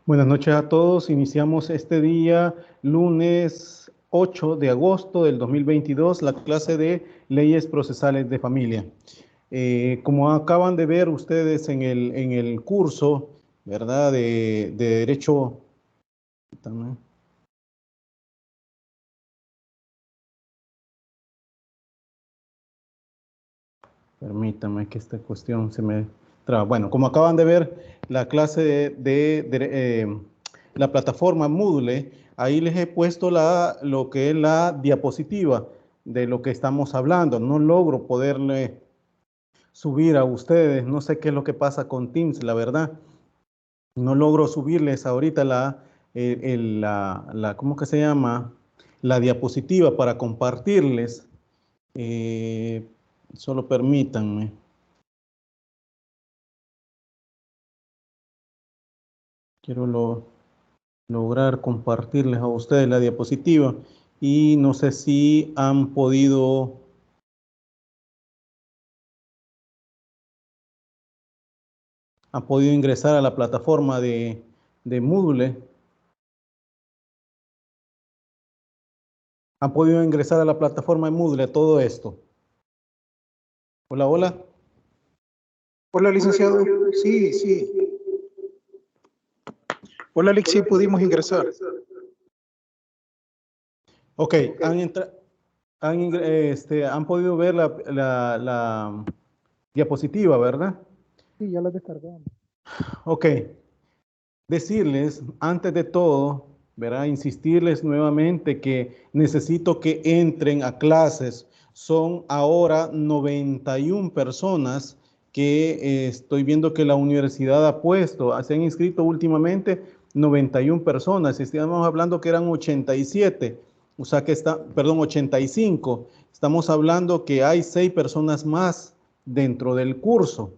Buenas noches a todos. Iniciamos este día, lunes 8 de agosto del 2022, la clase de Leyes Procesales de Familia. Como acaban de ver ustedes en el curso, ¿verdad? De Derecho. Permítanme que esta cuestión se me traba. Bueno, como acaban de ver, la clase de la plataforma Moodle, ahí les he puesto lo que es la diapositiva de lo que estamos hablando. No logro poderle subir a ustedes, no sé qué es lo que pasa con Teams, la verdad. No logro subirles ahorita ¿cómo que se llama? La diapositiva para compartirles. Solo permítanme. Quiero lograr compartirles a ustedes la diapositiva y no sé si han podido ingresar a la plataforma de Moodle. Han podido ingresar a la plataforma de Moodle todo esto. Hola, hola. Hola, licenciado. Sí, sí. Hola, Alex, sí pudimos ingresar. Ok, han podido ver la diapositiva, ¿verdad? Sí, ya la descargamos. Ok, decirles, antes de todo, ¿verdad? Insistirles nuevamente que necesito que entren a clases. Son ahora 91 personas que estoy viendo que la universidad ha puesto. Se han inscrito últimamente 91 personas. Estamos hablando que eran 87, o sea que perdón, 85. Estamos hablando que hay 6 personas más dentro del curso.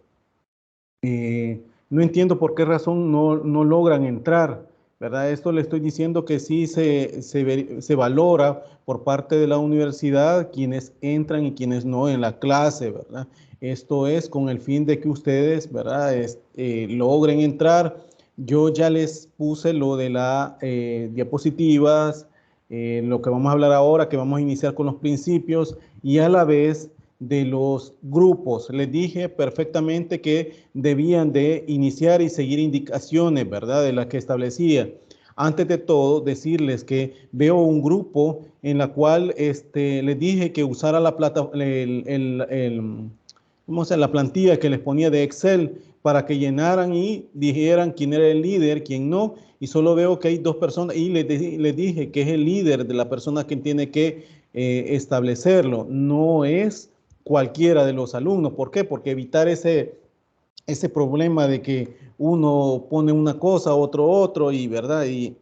No entiendo por qué razón no logran entrar, ¿verdad? Esto le estoy diciendo que sí se valora por parte de la universidad quienes entran y quienes no en la clase, ¿verdad? Esto es con el fin de que ustedes, ¿verdad? Logren entrar. Yo ya les puse lo de las diapositivas, lo que vamos a hablar ahora, que vamos a iniciar con los principios y a la vez de los grupos. Les dije perfectamente que debían de iniciar y seguir indicaciones, ¿verdad? De las que establecía. Antes de todo, decirles que veo un grupo en la cual les dije que usara la ¿cómo se llama? La plantilla que les ponía de Excel para que llenaran y dijeran quién era el líder, quién no, y solo veo que hay 2 personas y les dije que es el líder de la persona que tiene que establecerlo, no es cualquiera de los alumnos. ¿Por qué? Porque evitar ese problema de que uno pone una cosa, otro, y verdad, y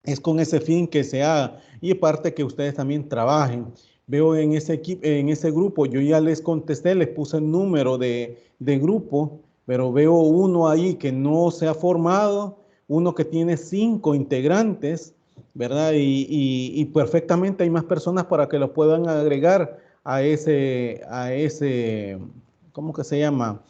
es con ese fin que se haga. Y aparte que ustedes también trabajen. Veo en ese equipo, en ese grupo, yo ya les contesté, les puse el número de grupo, pero veo uno ahí que no se ha formado, uno que tiene 5 integrantes, ¿verdad? Y perfectamente hay más personas para que lo puedan agregar a ese, ¿cómo que se llama?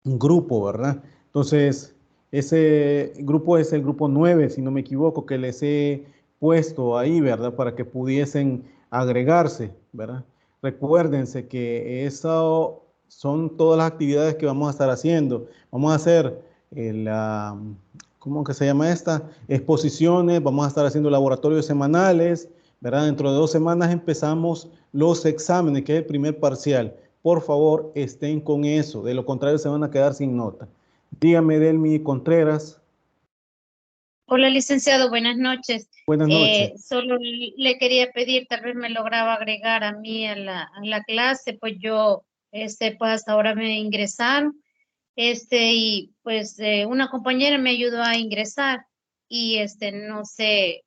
Un grupo, ¿verdad? Entonces, ese grupo es el grupo 9, si no me equivoco, que les he puesto ahí, ¿verdad? Para que pudiesen agregarse, ¿verdad? Recuérdense que eso son todas las actividades que vamos a estar haciendo. Vamos a hacer ¿cómo que se llama esta? Exposiciones, vamos a estar haciendo laboratorios semanales, ¿verdad? Dentro de 2 semanas empezamos los exámenes, que es el primer parcial. Por favor, estén con eso. De lo contrario, se van a quedar sin nota. Dígame, Delmi Contreras. Hola, licenciado, buenas noches. Buenas noches. Solo le quería pedir, tal vez me lograba agregar a mí a la clase, pues yo, pues hasta ahora me ingresaron, y pues una compañera me ayudó a ingresar y no sé,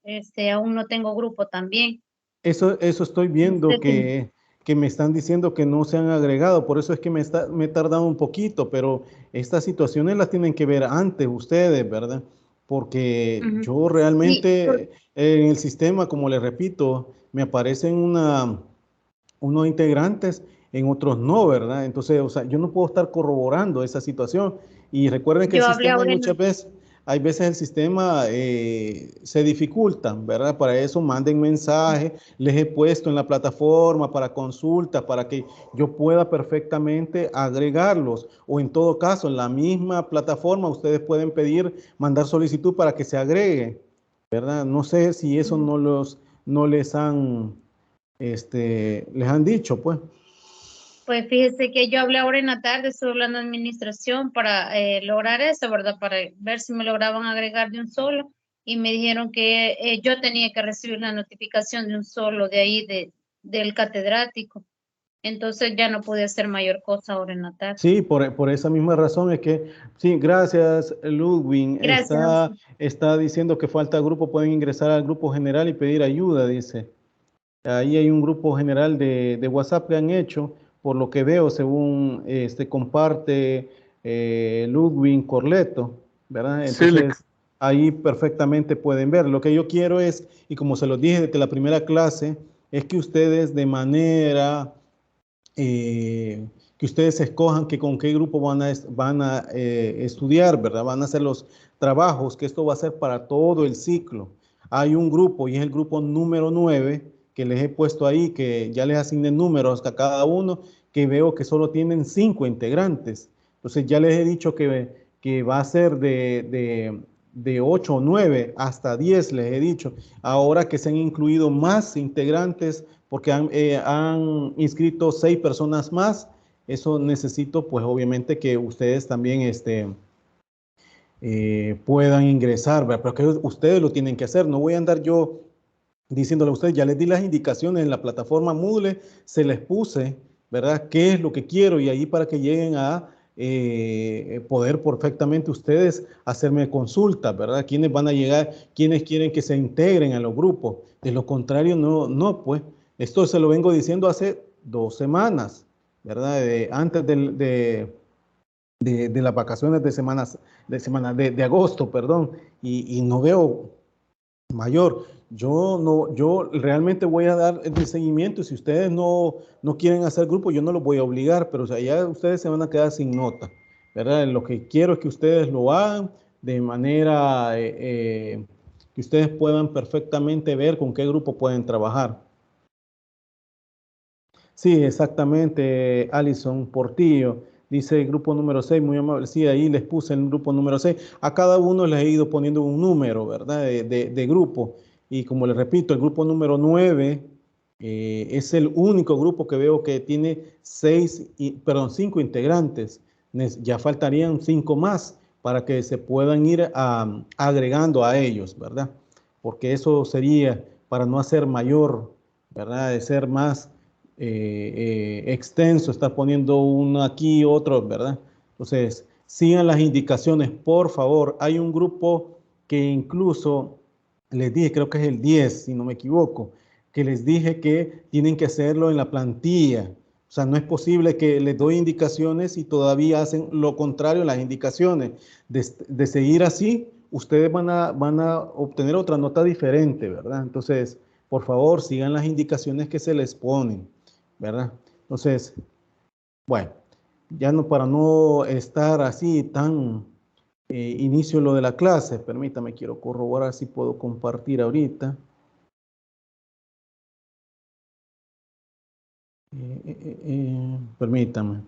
aún no tengo grupo también. Eso estoy viendo que me están diciendo que no se han agregado, por eso es que me he tardado un poquito, pero estas situaciones las tienen que ver antes ustedes, ¿verdad? Porque yo Sí, realmente en el sistema, como les repito, me aparecen unos integrantes, en otros no, ¿verdad? Entonces, o sea, yo no puedo estar corroborando esa situación. Y recuerden que el yo hablé sistema ahora muchas veces hay veces el sistema se dificulta, ¿verdad? Para eso manden mensajes, les he puesto en la plataforma para consulta, para que yo pueda perfectamente agregarlos. O en todo caso, en la misma plataforma ustedes pueden pedir, mandar solicitud para que se agregue, ¿verdad? No sé si eso no les han, les han dicho, pues. Pues fíjese que yo hablé ahora en la tarde, estuve hablando de administración para lograr eso, ¿verdad? Para ver si me lograban agregar de un solo y me dijeron que yo tenía que recibir la notificación de un solo de ahí del catedrático. Entonces ya no pude hacer mayor cosa ahora en la tarde. Sí, por esa misma razón es que, sí, gracias, Ludwig. Gracias. Está diciendo que falta grupo, pueden ingresar al grupo general y pedir ayuda, dice. Ahí hay un grupo general de WhatsApp que han hecho, por lo que veo, según comparte Ludwig Corleto, ¿verdad? Sí, Entonces, ahí perfectamente pueden ver. Lo que yo quiero es, y como se los dije desde la primera clase, es que ustedes de manera que ustedes escojan que con qué grupo van a estudiar, ¿verdad? Van a hacer los trabajos, que esto va a ser para todo el ciclo. Hay un grupo y es el grupo número 9 que les he puesto ahí, que ya les asigné números a cada uno, que veo que solo tienen 5 integrantes. Entonces ya les he dicho que va a ser de 8 o 9 hasta 10, les he dicho. Ahora que se han incluido más integrantes, porque han inscrito 6 personas más, eso necesito, pues obviamente que ustedes también puedan ingresar, ¿verdad? Pero que ustedes lo tienen que hacer, no voy a andar yo diciéndole a ustedes, ya les di las indicaciones en la plataforma Moodle, se les puse, ¿verdad? ¿Qué es lo que quiero? Y ahí para que lleguen a poder perfectamente ustedes hacerme consultas, ¿verdad? ¿Quiénes van a llegar? ¿Quiénes quieren que se integren a los grupos? De lo contrario, no, pues. Esto se lo vengo diciendo hace 2 semanas, ¿verdad? Antes de las vacaciones de agosto, perdón, y no veo mayor. Yo realmente voy a dar el seguimiento y si ustedes no quieren hacer grupo, yo no los voy a obligar, pero o sea, ya ustedes se van a quedar sin nota, ¿verdad? Lo que quiero es que ustedes lo hagan de manera que ustedes puedan perfectamente ver con qué grupo pueden trabajar. Sí, exactamente, Alison Portillo. Dice el grupo número 6, muy amable. Sí, ahí les puse el grupo número 6. A cada uno les he ido poniendo un número, ¿verdad? De grupo. Y como les repito, el grupo número 9 es el único grupo que veo que tiene 5 integrantes. Ya faltarían 5 más para que se puedan ir agregando a ellos, ¿verdad? Porque eso sería para no hacer mayor, ¿verdad? De ser más extenso, está poniendo uno aquí, otro, ¿verdad? Entonces, sigan las indicaciones, por favor. Hay un grupo que incluso les dije, creo que es el 10 si no me equivoco, que les dije que tienen que hacerlo en la plantilla. O sea, no es posible que les doy indicaciones y todavía hacen lo contrario a las indicaciones. De seguir así, ustedes van a obtener otra nota diferente, ¿verdad? Entonces, por favor, sigan las indicaciones que se les ponen. ¿Verdad? Entonces, bueno, ya no para no estar así tan inicio lo de la clase, permítame, quiero corroborar si puedo compartir ahorita. Permítame.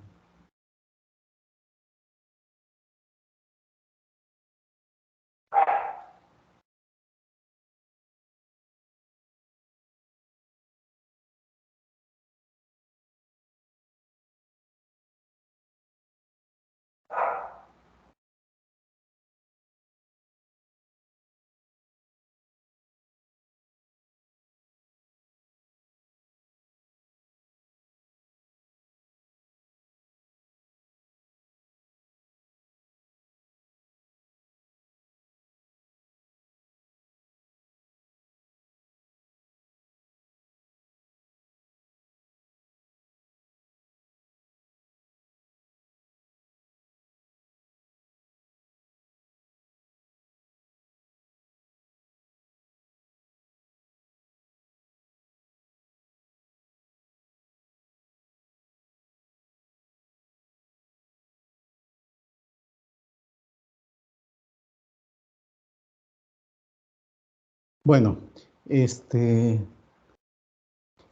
Bueno,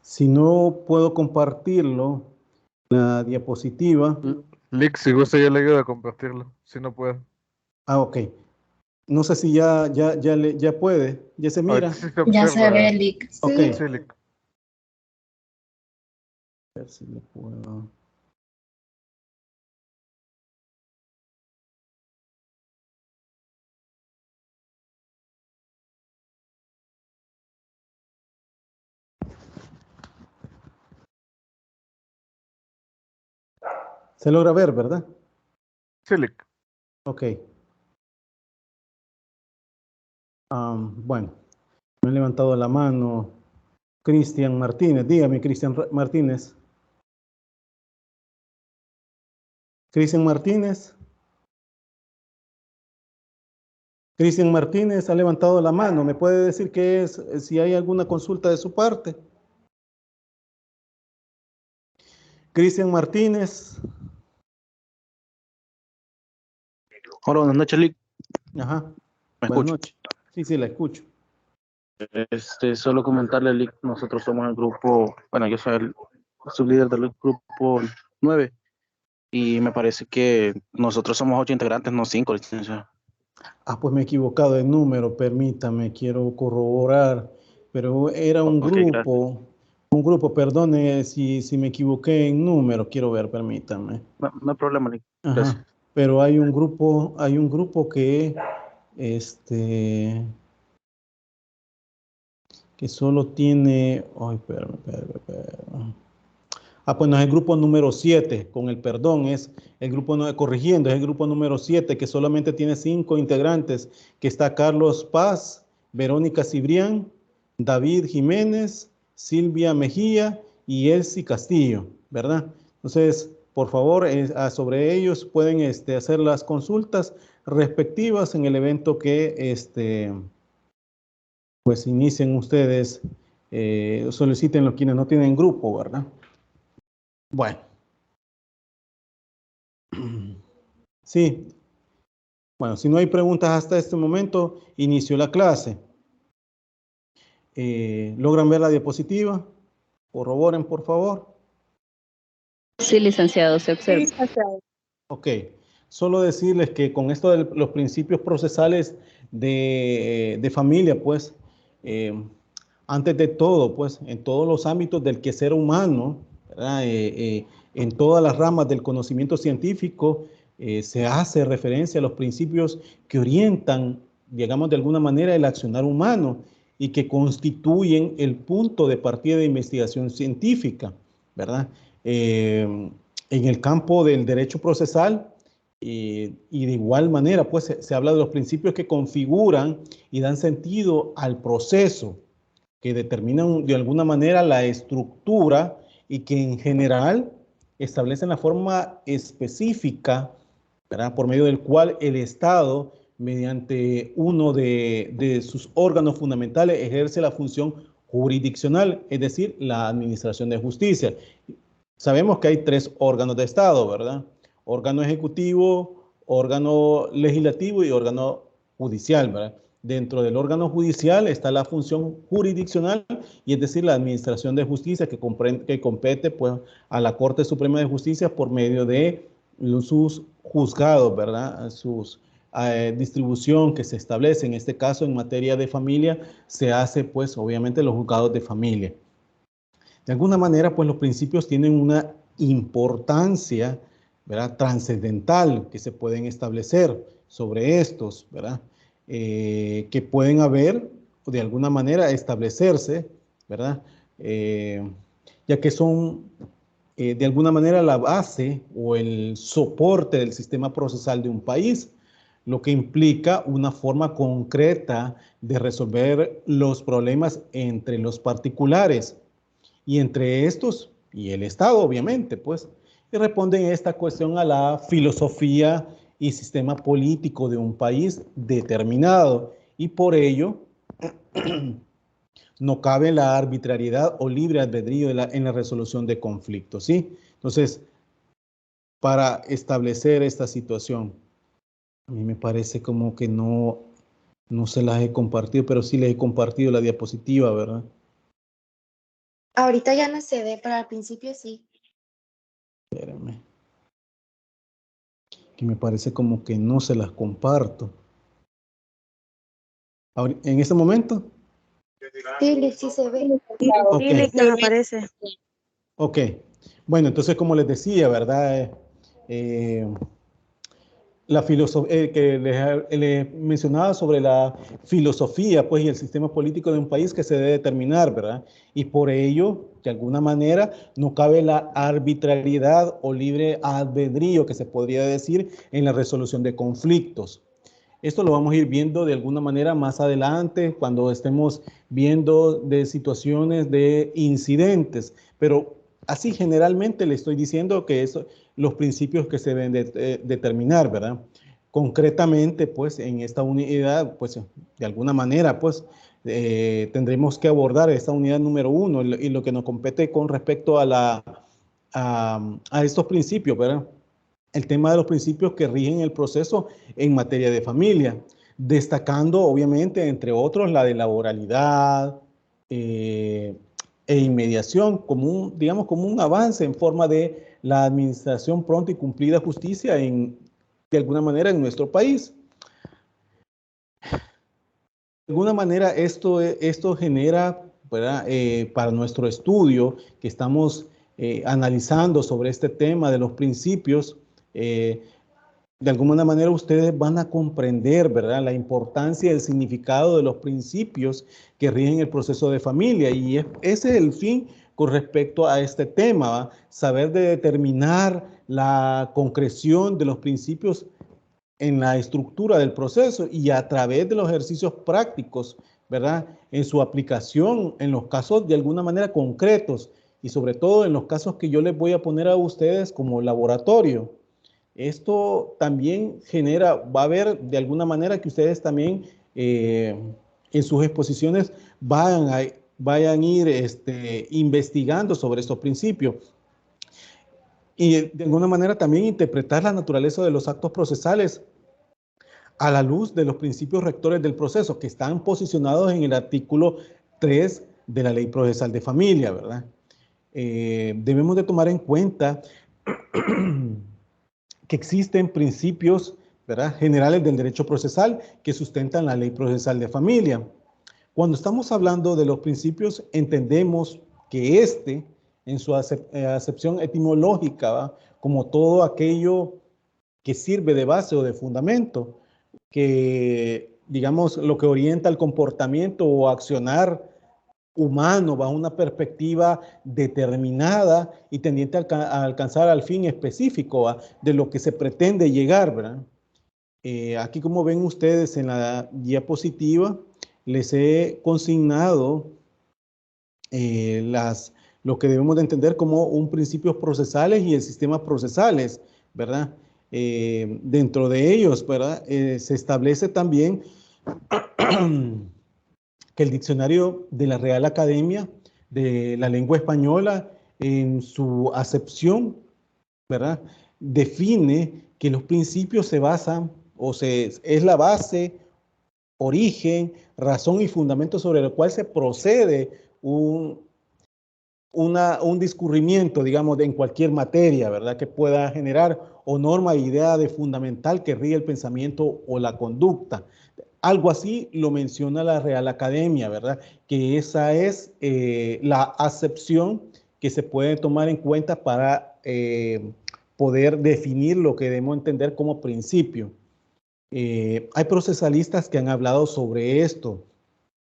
si no puedo compartirlo, la diapositiva. Lick, si gusta yo le ayudo a compartirlo, si no puedo. Ah, ok. No sé si ya puede, ya se mira. Ahorita sí se Ya se observa. ve, Lick. Ok. Sí, Lick. A ver si le puedo. Se logra ver, ¿verdad? Sí, Lick. Ok. Bueno, me he levantado la mano Cristian Martínez. Dígame, Cristian Martínez. Cristian Martínez. Cristian Martínez ha levantado la mano. ¿Me puede decir qué es, si hay alguna consulta de su parte? Cristian Martínez. Hola, buenas noches, Lick. Ajá. ¿Me Buenas escucha? noches. Sí, la escucho. Solo comentarle, Lick, nosotros somos el grupo, bueno, yo soy el sublíder del grupo 9 y me parece que nosotros somos 8 integrantes, no 5, licenciado. Ah, pues me he equivocado de número, permítame, quiero corroborar, pero era un Ok, grupo, perdone si me equivoqué en número, quiero ver, permítame. No hay problema, Lick. Ajá, Gracias. pero hay un grupo que solo tiene, ay, espérame. Ah, pues no es el grupo número 7, con el perdón, es el grupo, corrigiendo, es el grupo número 7, que solamente tiene 5 integrantes, que está Carlos Paz, Verónica Cibrián, David Jiménez, Silvia Mejía y Elsie Castillo, ¿verdad? Entonces, por favor, sobre ellos pueden hacer las consultas respectivas en el evento que pues inicien ustedes, soliciten los quienes no tienen grupo, ¿verdad? Bueno. Sí. Bueno, si no hay preguntas hasta este momento, inició la clase. ¿Logran ver la diapositiva? Corroboren, por favor. Sí, licenciado, se observa. Ok. Solo decirles que con esto de los principios procesales de familia, pues, antes de todo, pues, en todos los ámbitos del quehacer humano, ¿verdad? En todas las ramas del conocimiento científico, se hace referencia a los principios que orientan, digamos, de alguna manera el accionar humano y que constituyen el punto de partida de investigación científica, ¿verdad? En el campo del derecho procesal, y de igual manera, pues se habla de los principios que configuran y dan sentido al proceso, que determinan de alguna manera la estructura y que en general establecen la forma específica, ¿verdad?, por medio del cual el Estado, mediante uno de sus órganos fundamentales, ejerce la función jurisdiccional, es decir, la administración de justicia. Sabemos que hay 3 órganos de Estado, ¿verdad? Órgano ejecutivo, órgano legislativo y órgano judicial, ¿verdad? Dentro del órgano judicial está la función jurisdiccional, y es decir, la administración de justicia que compete pues, a la Corte Suprema de Justicia por medio de sus juzgados, ¿verdad? Sus distribución que se establece, en este caso en materia de familia, se hace pues obviamente los juzgados de familia. De alguna manera, pues los principios tienen una importancia, ¿verdad?, trascendental que se pueden establecer sobre estos, ¿verdad?, que pueden haber, de alguna manera, establecerse, ¿verdad?, ya que son, de alguna manera, la base o el soporte del sistema procesal de un país, lo que implica una forma concreta de resolver los problemas entre los particulares, y entre estos y el Estado, obviamente, pues, y responden esta cuestión a la filosofía y sistema político de un país determinado, y por ello no cabe la arbitrariedad o libre albedrío en la resolución de conflictos, ¿sí? Entonces, para establecer esta situación, a mí me parece como que no No se las he compartido, pero sí les he compartido la diapositiva, ¿verdad? Ahorita ya no se ve, pero al principio sí. Espérenme. Que me parece como que no se las comparto. En este momento. Sí, sí se ve. Ok. Sí, Lick, nos aparece. Ok. Bueno, entonces como les decía, ¿verdad? La filosofía que les mencionaba sobre la filosofía, pues, y el sistema político de un país que se debe determinar, ¿verdad? Y por ello, de alguna manera, no cabe la arbitrariedad o libre albedrío que se podría decir en la resolución de conflictos. Esto lo vamos a ir viendo de alguna manera más adelante cuando estemos viendo de situaciones de incidentes, pero así generalmente le estoy diciendo que eso, los principios que se deben determinar, ¿verdad? Concretamente, pues en esta unidad, pues de alguna manera, pues tendremos que abordar esta unidad número 1 y lo que nos compete con respecto a estos principios, ¿verdad? El tema de los principios que rigen el proceso en materia de familia, destacando obviamente, entre otros, la de la oralidad e inmediación, como un, digamos, como un avance en forma de la administración pronta y cumplida justicia de alguna manera en nuestro país. De alguna manera esto genera, ¿verdad? Para nuestro estudio que estamos analizando sobre este tema de los principios, de alguna manera ustedes van a comprender, ¿verdad?, la importancia y el significado de los principios que rigen el proceso de familia. Y ese es el fin con respecto a este tema, ¿va? Saber de determinar la concreción de los principios en la estructura del proceso y a través de los ejercicios prácticos, ¿verdad?, en su aplicación en los casos de alguna manera concretos y sobre todo en los casos que yo les voy a poner a ustedes como laboratorio. Esto también genera, va a haber de alguna manera que ustedes también en sus exposiciones vayan a ir investigando sobre estos principios. Y de alguna manera también interpretar la naturaleza de los actos procesales a la luz de los principios rectores del proceso que están posicionados en el artículo 3 de la Ley Procesal de Familia, ¿verdad? Debemos de tomar en cuenta que existen principios, ¿verdad?, generales del derecho procesal que sustentan la Ley Procesal de Familia. Cuando estamos hablando de los principios, entendemos que en su acepción etimológica, ¿va?, como todo aquello que sirve de base o de fundamento, que, digamos, lo que orienta el comportamiento o accionar humano bajo una perspectiva determinada y tendiente a alcanzar al fin específico, ¿va?, de lo que se pretende llegar, ¿verdad? Aquí, como ven ustedes en la diapositiva, les he consignado lo que debemos de entender como un principios procesales y el sistema procesales, ¿verdad? Dentro de ellos, ¿verdad?, se establece también que el diccionario de la Real Academia de la Lengua Española, en su acepción, ¿verdad?, define que los principios se basan, es la base, origen, razón y fundamento sobre el cual se procede un discurrimiento, digamos, en cualquier materia, ¿verdad?, que pueda generar o norma, idea de fundamental que rige el pensamiento o la conducta. Algo así lo menciona la Real Academia, ¿verdad?, que esa es la acepción que se puede tomar en cuenta para poder definir lo que debemos entender como principio. Hay procesalistas que han hablado sobre esto,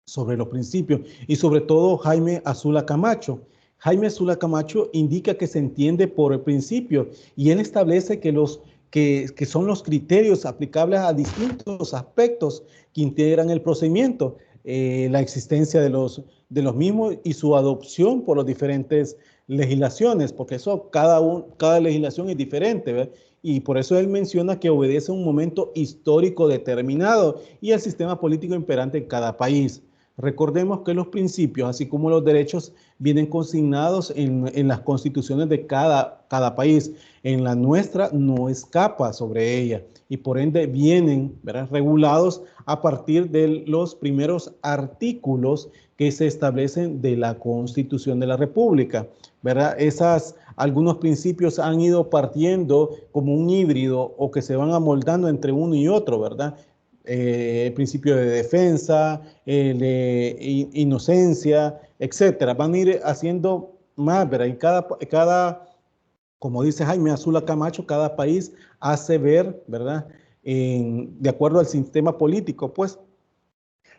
sobre los principios, y sobre todo Jaime Azula Camacho. Jaime Azula Camacho indica que se entiende por el principio y él establece que son los criterios aplicables a distintos aspectos que integran el procedimiento, la existencia de los mismos y su adopción por las diferentes legislaciones, porque eso cada legislación es diferente, ¿verdad? Y por eso él menciona que obedece a un momento histórico determinado y al sistema político imperante en cada país. Recordemos que los principios, así como los derechos, vienen consignados en las constituciones de cada país. En la nuestra no escapa sobre ella y por ende vienen, ¿verdad?, regulados a partir de los primeros artículos que se establecen de la Constitución de la República, ¿verdad? Algunos principios han ido partiendo como un híbrido o que se van amoldando entre uno y otro, ¿verdad? El principio de defensa, de inocencia, etcétera. Van a ir haciendo más, ¿verdad? Y como dice Jaime Azula Camacho, cada país hace ver, ¿verdad?, de acuerdo al sistema político, pues,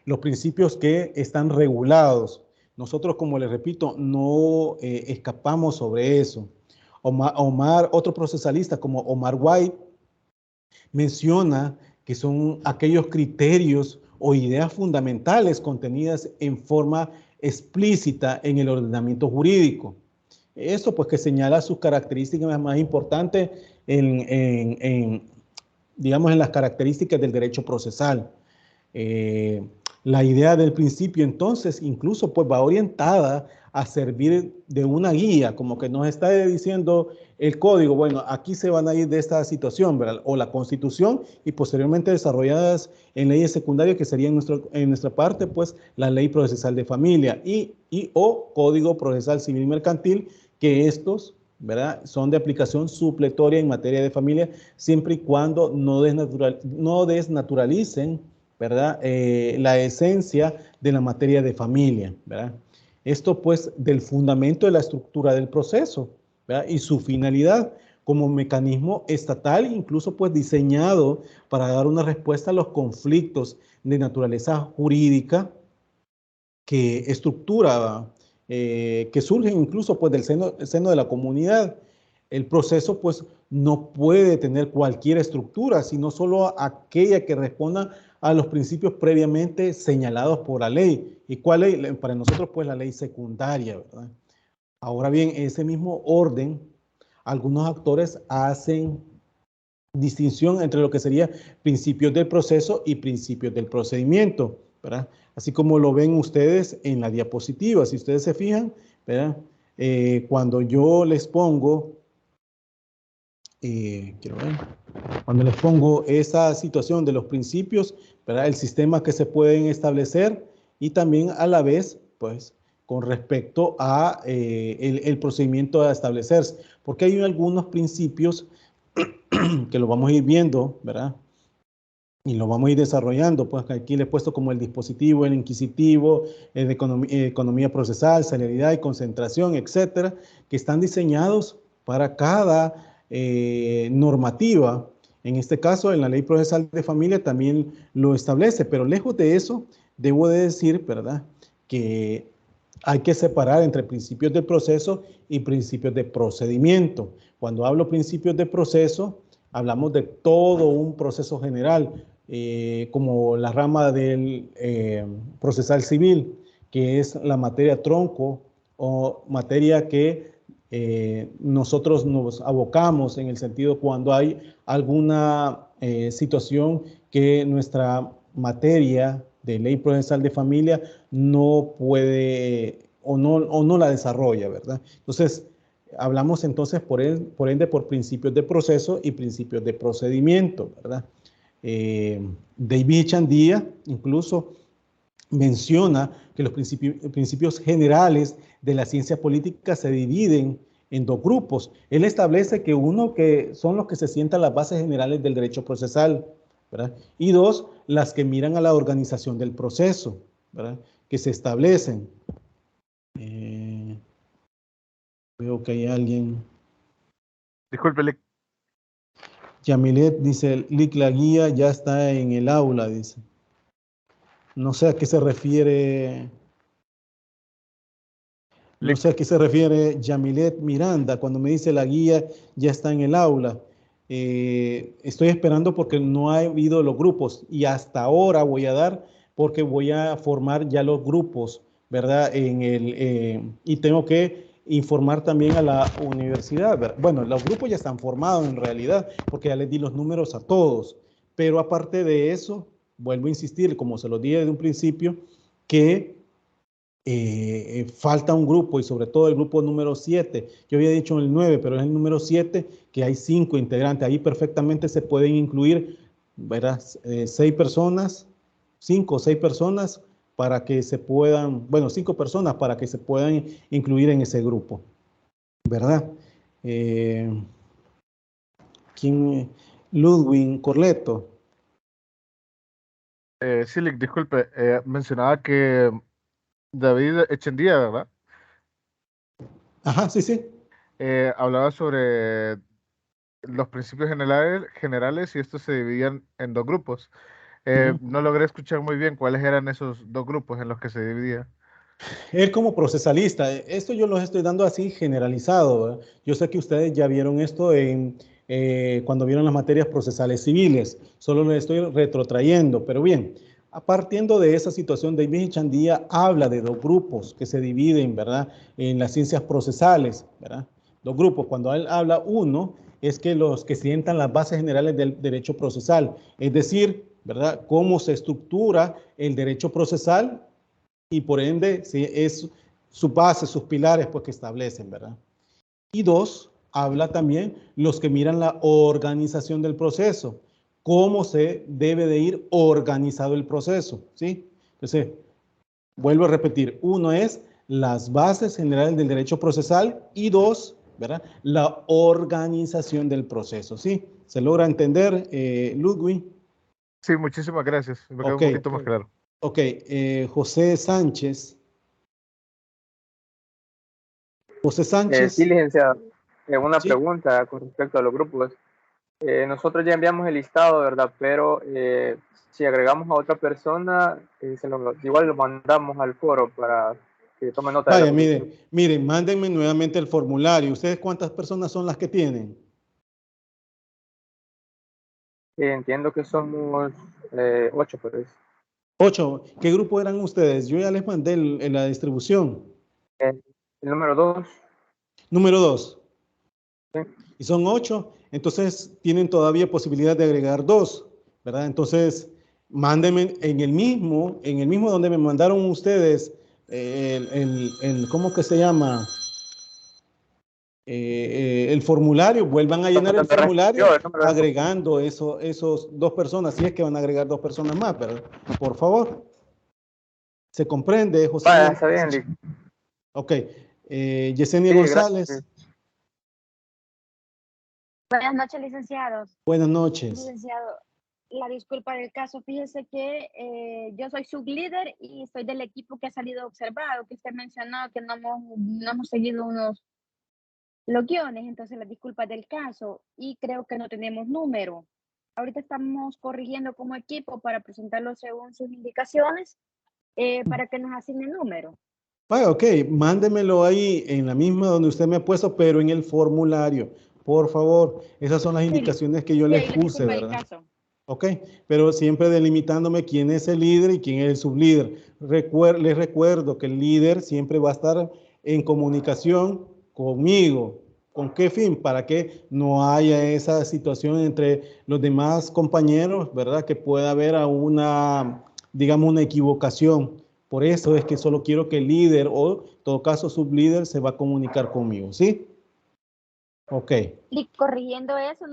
los principios que están regulados. Nosotros, como les repito, no escapamos sobre eso. Otro procesalista como Omar White menciona que son aquellos criterios o ideas fundamentales contenidas en forma explícita en el ordenamiento jurídico. Eso pues que señala sus características más importantes digamos, en las características del derecho procesal. La idea del principio entonces incluso pues va orientada a servir de una guía, como que nos está diciendo el código, bueno, aquí se van a ir de esta situación, ¿verdad? O la Constitución y posteriormente desarrolladas en leyes secundarias que sería en nuestra parte pues la Ley Procesal de Familia o Código Procesal Civil y Mercantil, que estos, ¿verdad?, son de aplicación supletoria en materia de familia siempre y cuando no desnaturalicen, ¿verdad?, la esencia de la materia de familia, ¿verdad? Esto pues del fundamento de la estructura del proceso, ¿verdad?, y su finalidad como mecanismo estatal, incluso pues diseñado para dar una respuesta a los conflictos de naturaleza jurídica que que surgen incluso pues del seno de la comunidad. El proceso pues no puede tener cualquier estructura, sino solo aquella que responda a los principios previamente señalados por la ley. ¿Y cuál ley? Para nosotros pues la ley secundaria, ¿verdad? Ahora bien, ese mismo orden, algunos actores hacen distinción entre lo que sería principios del proceso y principios del procedimiento, ¿verdad? Así como lo ven ustedes en la diapositiva. Si ustedes se fijan, ¿verdad?, cuando yo les pongo, cuando les pongo esa situación de los principios, ¿verdad?, el sistema que se pueden establecer y también a la vez, pues, con respecto a el procedimiento a establecerse. Porque hay algunos principios que lo vamos a ir viendo, ¿verdad?, y lo vamos a ir desarrollando, pues aquí le he puesto como el dispositivo, el inquisitivo, el de economía procesal, celeridad y concentración, etcétera, que están diseñados para cada normativa. En este caso, en la Ley Procesal de Familia también lo establece, pero lejos de eso, debo de decir, ¿verdad?, que hay que separar entre principios del proceso y principios de procedimiento. Cuando hablo principios de proceso, hablamos de todo un proceso general, como la rama del procesal civil, que es la materia tronco o materia que nosotros nos abocamos en el sentido cuando hay alguna situación que nuestra materia de ley procesal de familia no puede o no la desarrolla, ¿verdad? Entonces, hablamos entonces por ende por principios de proceso y principios de procedimiento, ¿verdad? David Chandía incluso menciona que los principios generales de la ciencia política se dividen en dos grupos. Él establece que uno que son los que se sientan las bases generales del derecho procesal, ¿verdad?, y dos, las que miran a la organización del proceso, ¿verdad?, que se establecen. Veo que hay alguien. Disculpe, Lick. Yamilet dice, Lick, la guía ya está en el aula, dice. No sé a qué se refiere. No sé a qué se refiere Yamilet Miranda cuando me dice la guía ya está en el aula. Estoy esperando porque no ha habido los grupos y hasta ahora voy a dar porque voy a formar ya los grupos, ¿verdad? Y tengo que informar también a la universidad, ¿verdad? Bueno, los grupos ya están formados en realidad porque ya les di los números a todos, pero aparte de eso, vuelvo a insistir, como se los dije desde un principio, que falta un grupo, y sobre todo el grupo número 7. Yo había dicho el 9, pero es el número 7, que hay 5 integrantes. Ahí perfectamente se pueden incluir, ¿verdad? 6 personas, 5 o 6 personas para que se puedan, bueno, 5 personas para que se puedan incluir en ese grupo, ¿verdad? ¿Quién? Ludwig Corleto. Sí, Lick, disculpe, mencionaba que David Echendía, ¿verdad? Ajá, sí, sí. Hablaba sobre los principios generales y estos se dividían en 2 grupos. No logré escuchar muy bien cuáles eran esos 2 grupos en los que se dividía. Él como procesalista, esto yo los estoy dando así generalizado, ¿verdad? Yo sé que ustedes ya vieron esto cuando vieron las materias procesales civiles, solo les estoy retrotrayendo, pero bien, partiendo de esa situación, David Echandía habla de 2 grupos que se dividen, ¿verdad? En las ciencias procesales, ¿verdad? 2 grupos, cuando él habla uno, es que los que sientan las bases generales del derecho procesal, es decir, ¿verdad? Cómo se estructura el derecho procesal y por ende sí, es su base, sus pilares pues que establecen, ¿verdad? Y 2, habla también los que miran la organización del proceso, cómo se debe de ir organizado el proceso, ¿sí? Entonces, vuelvo a repetir, 1 es las bases generales del derecho procesal y 2, ¿verdad? La organización del proceso, ¿sí? ¿Se logra entender, Ludwig? Sí, muchísimas gracias. Me quedó Ok, un poquito más claro. ok. José Sánchez. José Sí, Sánchez, licenciado. Una ¿sí? pregunta con respecto a los grupos. Nosotros ya enviamos el listado, ¿verdad? Pero si agregamos a otra persona, igual lo mandamos al foro para que tome nota de la Vaya, posición. miren, mándenme nuevamente el formulario. ¿Ustedes cuántas personas son las que tienen? Entiendo que somos 8, pero es 8. ¿Qué grupo eran ustedes? Yo ya les mandé en la distribución. el número 2. Número 2. ¿Sí? Y son 8. Entonces tienen todavía posibilidad de agregar 2, ¿verdad? Entonces, mándenme en el mismo donde me mandaron ustedes, ¿cómo que se llama? El formulario, vuelvan a llenar el formulario El número de... agregando esos 2 personas, si es que van a agregar 2 personas más, ¿verdad? Por favor. ¿Se comprende, José? Vaya, está bien, Lick. Ok. Yesenia Sí, González, gracias. Buenas noches, licenciados. buenas noches. Licenciado, la disculpa del caso, fíjese que yo soy sublíder y soy del equipo que ha salido observado, que usted mencionó que no hemos seguido unos los guiones, entonces la disculpa del caso, y creo que no tenemos número. Ahorita estamos corrigiendo como equipo para presentarlo según sus indicaciones, para que nos asignen número. Vaya, ok, mándemelo ahí en la misma donde usted me ha puesto, pero en el formulario, por favor. Esas son las indicaciones que yo Sí, les ahí la puse, disculpa del ¿verdad? caso. Ok, pero siempre delimitándome quién es el líder y quién es el sublíder. Les recuerdo que el líder siempre va a estar en comunicación conmigo. ¿Con qué fin? Para que no haya esa situación entre los demás compañeros, ¿verdad? Que pueda haber digamos, una equivocación. Por eso es que solo quiero que el líder o, en todo caso, sublíder se va a comunicar conmigo, ¿sí? Ok. Corrigiendo eso,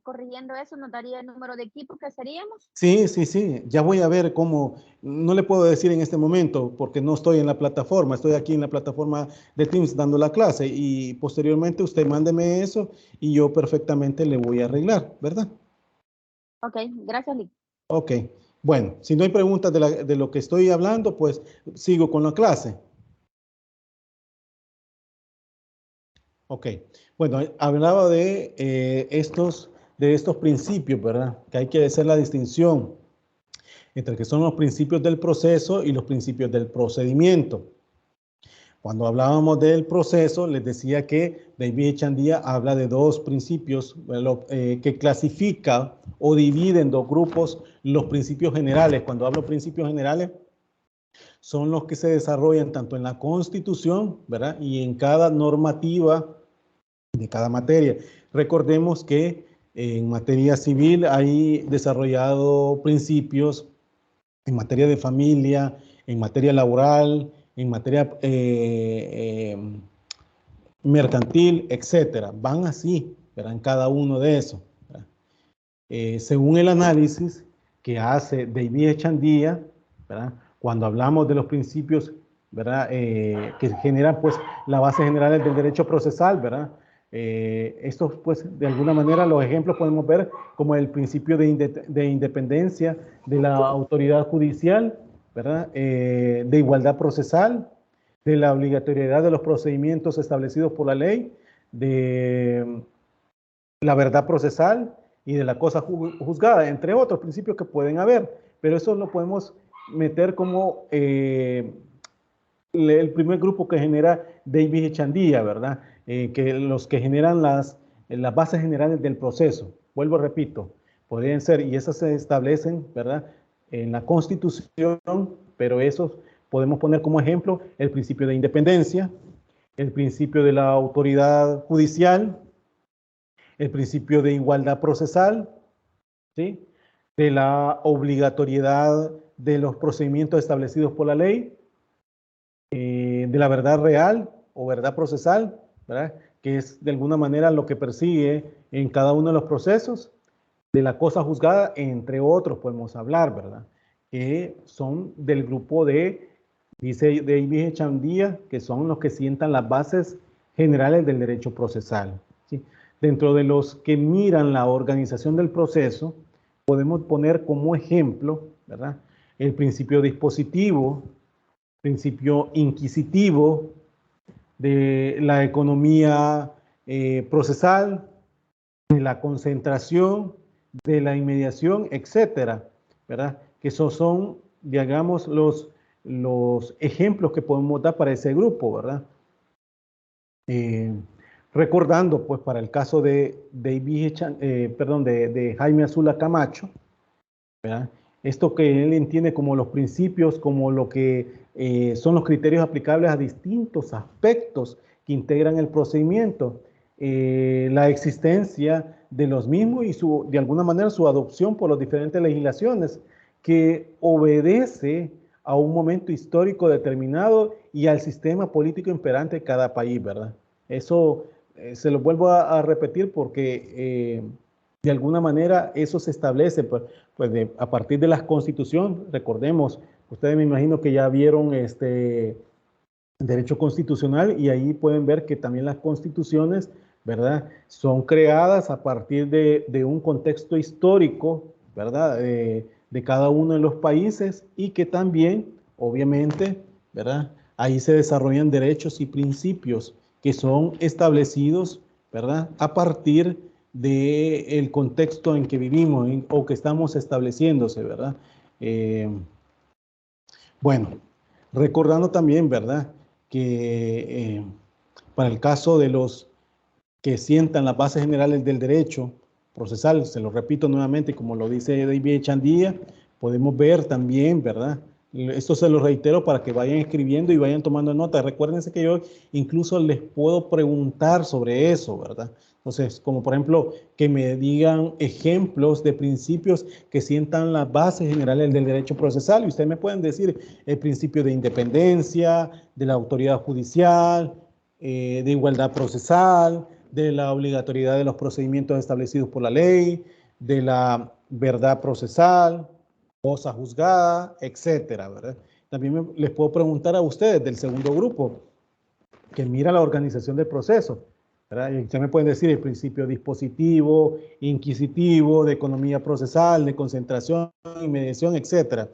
corrigiendo eso, ¿nos daría el número de equipo que seríamos? Sí, sí, sí. Ya voy a ver cómo, no le puedo decir en este momento porque no estoy en la plataforma, estoy aquí en la plataforma de Teams dando la clase y posteriormente usted mándeme eso y yo perfectamente le voy a arreglar, ¿verdad? Ok, gracias, Lick. Ok. Bueno, si no hay preguntas de lo que estoy hablando, pues sigo con la clase. Ok. Bueno, hablaba de estos principios, ¿verdad? Que hay que hacer la distinción entre que son los principios del proceso y los principios del procedimiento. Cuando hablábamos del proceso, les decía que David Echandía habla de 2 principios que clasifica o divide en 2 grupos los principios generales. Cuando hablo de principios generales, son los que se desarrollan tanto en la Constitución, ¿verdad? Y en cada normativa de cada materia. Recordemos que en materia civil hay desarrollado principios en materia de familia, en materia laboral, en materia mercantil, etcétera. Van así, ¿verdad? En cada uno de esos. Según el análisis que hace David Echandía, ¿verdad? Cuando hablamos de los principios, ¿verdad? Que generan pues la base general del derecho procesal, ¿verdad? Estos pues de alguna manera los ejemplos podemos ver como el principio de independencia de la autoridad judicial, ¿verdad? De igualdad procesal, de la obligatoriedad de los procedimientos establecidos por la ley, de la verdad procesal y de la cosa juzgada, entre otros principios que pueden haber, pero eso lo podemos meter como el primer grupo que genera David Echandía, ¿verdad? Que los que generan las bases generales del proceso. Vuelvo, repito, podrían ser, y esas se establecen, ¿verdad? En la Constitución, pero esos podemos poner como ejemplo el principio de independencia, el principio de la autoridad judicial, el principio de igualdad procesal, ¿sí? De la obligatoriedad de los procedimientos establecidos por la ley, de la verdad real o verdad procesal, ¿verdad? Que es de alguna manera lo que persigue en cada uno de los procesos, de la cosa juzgada, entre otros podemos hablar, ¿verdad? Que son del grupo de, dice David Echandía, que son los que sientan las bases generales del derecho procesal, ¿sí? Dentro de los que miran la organización del proceso, podemos poner como ejemplo, ¿verdad? El principio dispositivo, principio inquisitivo, de la economía procesal, de la concentración, de la inmediación, etcétera, ¿verdad? Que esos son, digamos, los ejemplos que podemos dar para ese grupo, ¿verdad? Recordando, pues, para el caso de Jaime Azula Camacho, ¿verdad? Esto que él entiende como los principios, como lo que son los criterios aplicables a distintos aspectos que integran el procedimiento, la existencia de los mismos y de alguna manera su adopción por las diferentes legislaciones, que obedece a un momento histórico determinado y al sistema político imperante de cada país, ¿verdad? Eso se lo vuelvo a repetir porque de alguna manera eso se establece a partir de la Constitución. Recordemos, ustedes me imagino que ya vieron derecho constitucional y ahí pueden ver que también las constituciones, ¿verdad? Son creadas a partir de un contexto histórico, ¿verdad? De cada uno de los países y que también, obviamente, ¿verdad? Ahí se desarrollan derechos y principios que son establecidos, ¿verdad? A partir del contexto en que vivimos o que estamos estableciéndose, ¿verdad? Bueno, recordando también, ¿verdad? Que para el caso de los que sientan las bases generales del derecho procesal, se lo repito nuevamente, como lo dice David Echandía, podemos ver también, ¿verdad? Esto se lo reitero para que vayan escribiendo y vayan tomando nota. Recuérdense que yo incluso les puedo preguntar sobre eso, ¿verdad? Entonces, como por ejemplo, que me digan ejemplos de principios que sientan las bases generales del derecho procesal. Y ustedes me pueden decir el principio de independencia, de la autoridad judicial, de igualdad procesal, de la obligatoriedad de los procedimientos establecidos por la ley, de la verdad procesal, cosa juzgada, etcétera, ¿verdad? También les puedo preguntar a ustedes del segundo grupo, que mira la organización del proceso, ¿verdad? Y ustedes me pueden decir el principio dispositivo, inquisitivo, de economía procesal, de concentración, inmediación, etcétera,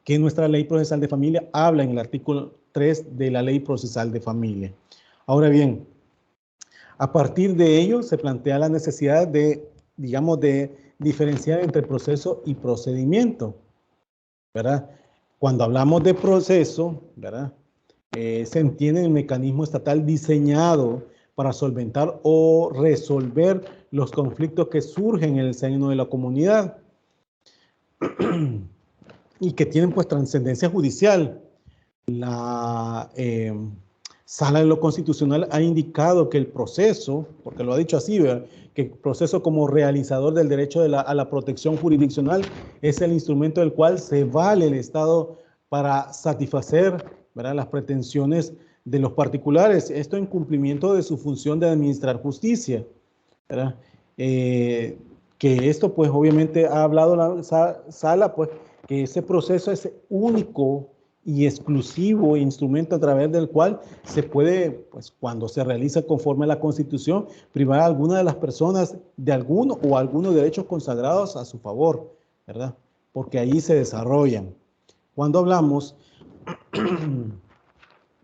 que nuestra ley procesal de familia habla en el artículo 3 de la ley procesal de familia. Ahora bien, a partir de ello se plantea la necesidad de, digamos, de diferenciar entre proceso y procedimiento, ¿verdad? Cuando hablamos de proceso, ¿verdad? Se entiende el mecanismo estatal diseñado para solventar o resolver los conflictos que surgen en el seno de la comunidad y que tienen pues trascendencia judicial. La Sala de lo Constitucional ha indicado que el proceso, porque lo ha dicho así, ¿verdad? Que el proceso como realizador del derecho a la protección jurisdiccional es el instrumento del cual se vale el Estado para satisfacer, ¿verdad?, las pretensiones de los particulares. Esto en cumplimiento de su función de administrar justicia, ¿verdad? Que esto, pues, obviamente ha hablado la sala, pues, que ese proceso es único y exclusivo instrumento a través del cual se puede, pues, cuando se realiza conforme a la Constitución, privar a alguna de las personas de alguno o algunos derechos consagrados a su favor, ¿verdad? Porque ahí se desarrollan. Cuando hablamos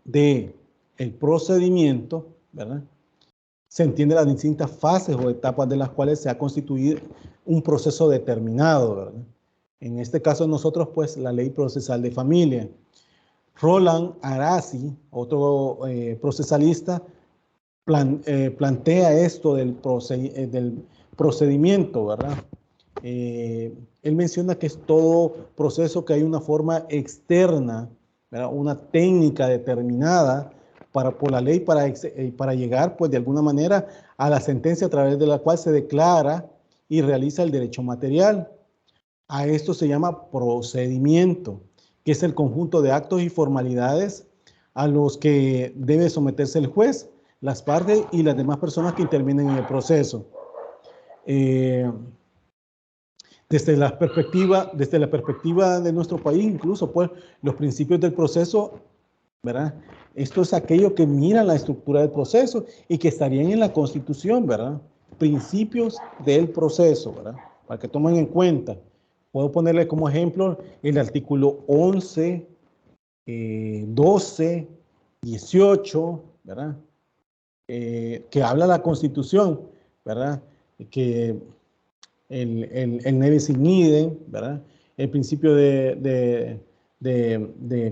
de el procedimiento, ¿verdad?, se entiende las distintas fases o etapas de las cuales se ha constituido un proceso determinado, ¿verdad? En este caso nosotros, pues, la Ley Procesal de Familia. Roland Arasi, otro procesalista, plantea esto del procedimiento, ¿verdad? Él menciona que es todo proceso que hay una forma externa, ¿verdad?, una técnica determinada por la ley para llegar, pues, de alguna manera a la sentencia a través de la cual se declara y realiza el derecho material. A esto se llama procedimiento, que es el conjunto de actos y formalidades a los que debe someterse el juez, las partes y las demás personas que intervienen en el proceso. Desde la perspectiva de nuestro país, incluso, pues, los principios del proceso, ¿verdad? Esto es aquello que mira la estructura del proceso y que estarían en la Constitución, ¿verdad? Principios del proceso, ¿verdad? Para que tomen en cuenta. Puedo ponerle como ejemplo el artículo 11, 12, 18, ¿verdad? Que habla la Constitución, ¿verdad? Que el nebis in idem, ¿verdad? El principio de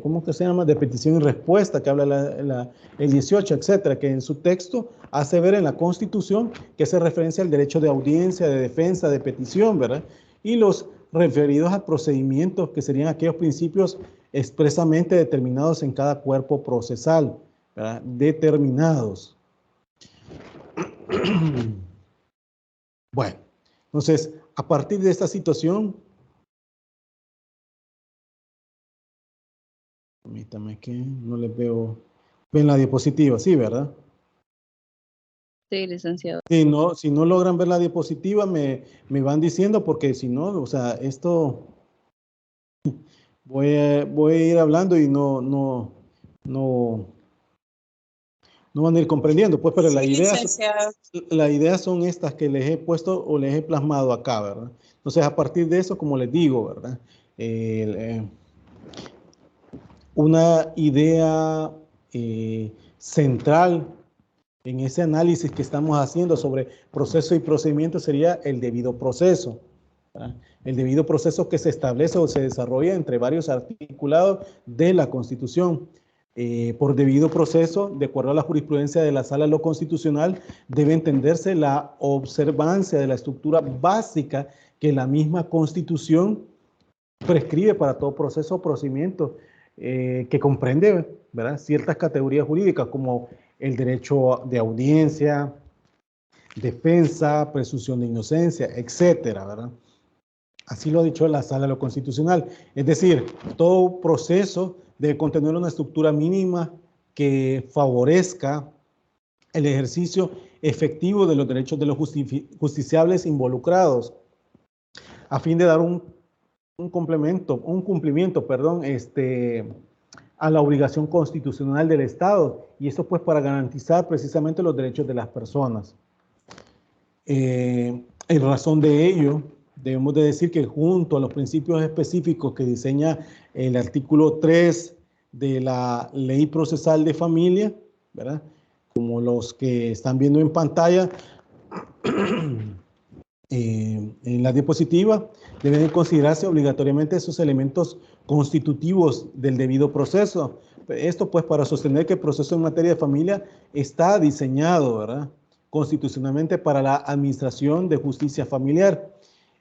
¿cómo que se llama?, de petición y respuesta, que habla el 18, etcétera, que en su texto hace ver en la Constitución que hace referencia al derecho de audiencia, de defensa, de petición, ¿verdad? Y los referidos a procedimientos, que serían aquellos principios expresamente determinados en cada cuerpo procesal, ¿verdad? Determinados. Bueno, entonces, a partir de esta situación, permítame que no les veo. Ven la diapositiva, sí, ¿verdad? Sí, licenciado. Si no logran ver la diapositiva, me van diciendo, porque si no, o sea, esto voy a ir hablando y no van a ir comprendiendo, pues, pero la idea son estas que les he puesto o les he plasmado acá, ¿verdad? Entonces, a partir de eso, como les digo, ¿verdad? Una idea central en ese análisis que estamos haciendo sobre proceso y procedimiento sería el debido proceso, ¿verdad? El debido proceso que se establece o se desarrolla entre varios articulados de la Constitución. Por debido proceso, de acuerdo a la jurisprudencia de la Sala de lo Constitucional, debe entenderse la observancia de la estructura básica que la misma Constitución prescribe para todo proceso o procedimiento, que comprende, ¿verdad?, ciertas categorías jurídicas como el derecho de audiencia, defensa, presunción de inocencia, etcétera, ¿verdad? Así lo ha dicho la Sala de lo Constitucional. Es decir, todo proceso debe contener una estructura mínima que favorezca el ejercicio efectivo de los derechos de los justiciables involucrados, a fin de dar un cumplimiento, a la obligación constitucional del Estado, y esto, pues, para garantizar precisamente los derechos de las personas. En razón de ello, debemos de decir que junto a los principios específicos que diseña el artículo 3 de la Ley Procesal de Familia, ¿verdad?, como los que están viendo en pantalla en la diapositiva, deben de considerarse obligatoriamente esos elementos constitutivos del debido proceso. Esto, pues, para sostener que el proceso en materia de familia está diseñado, ¿verdad?, constitucionalmente para la administración de justicia familiar.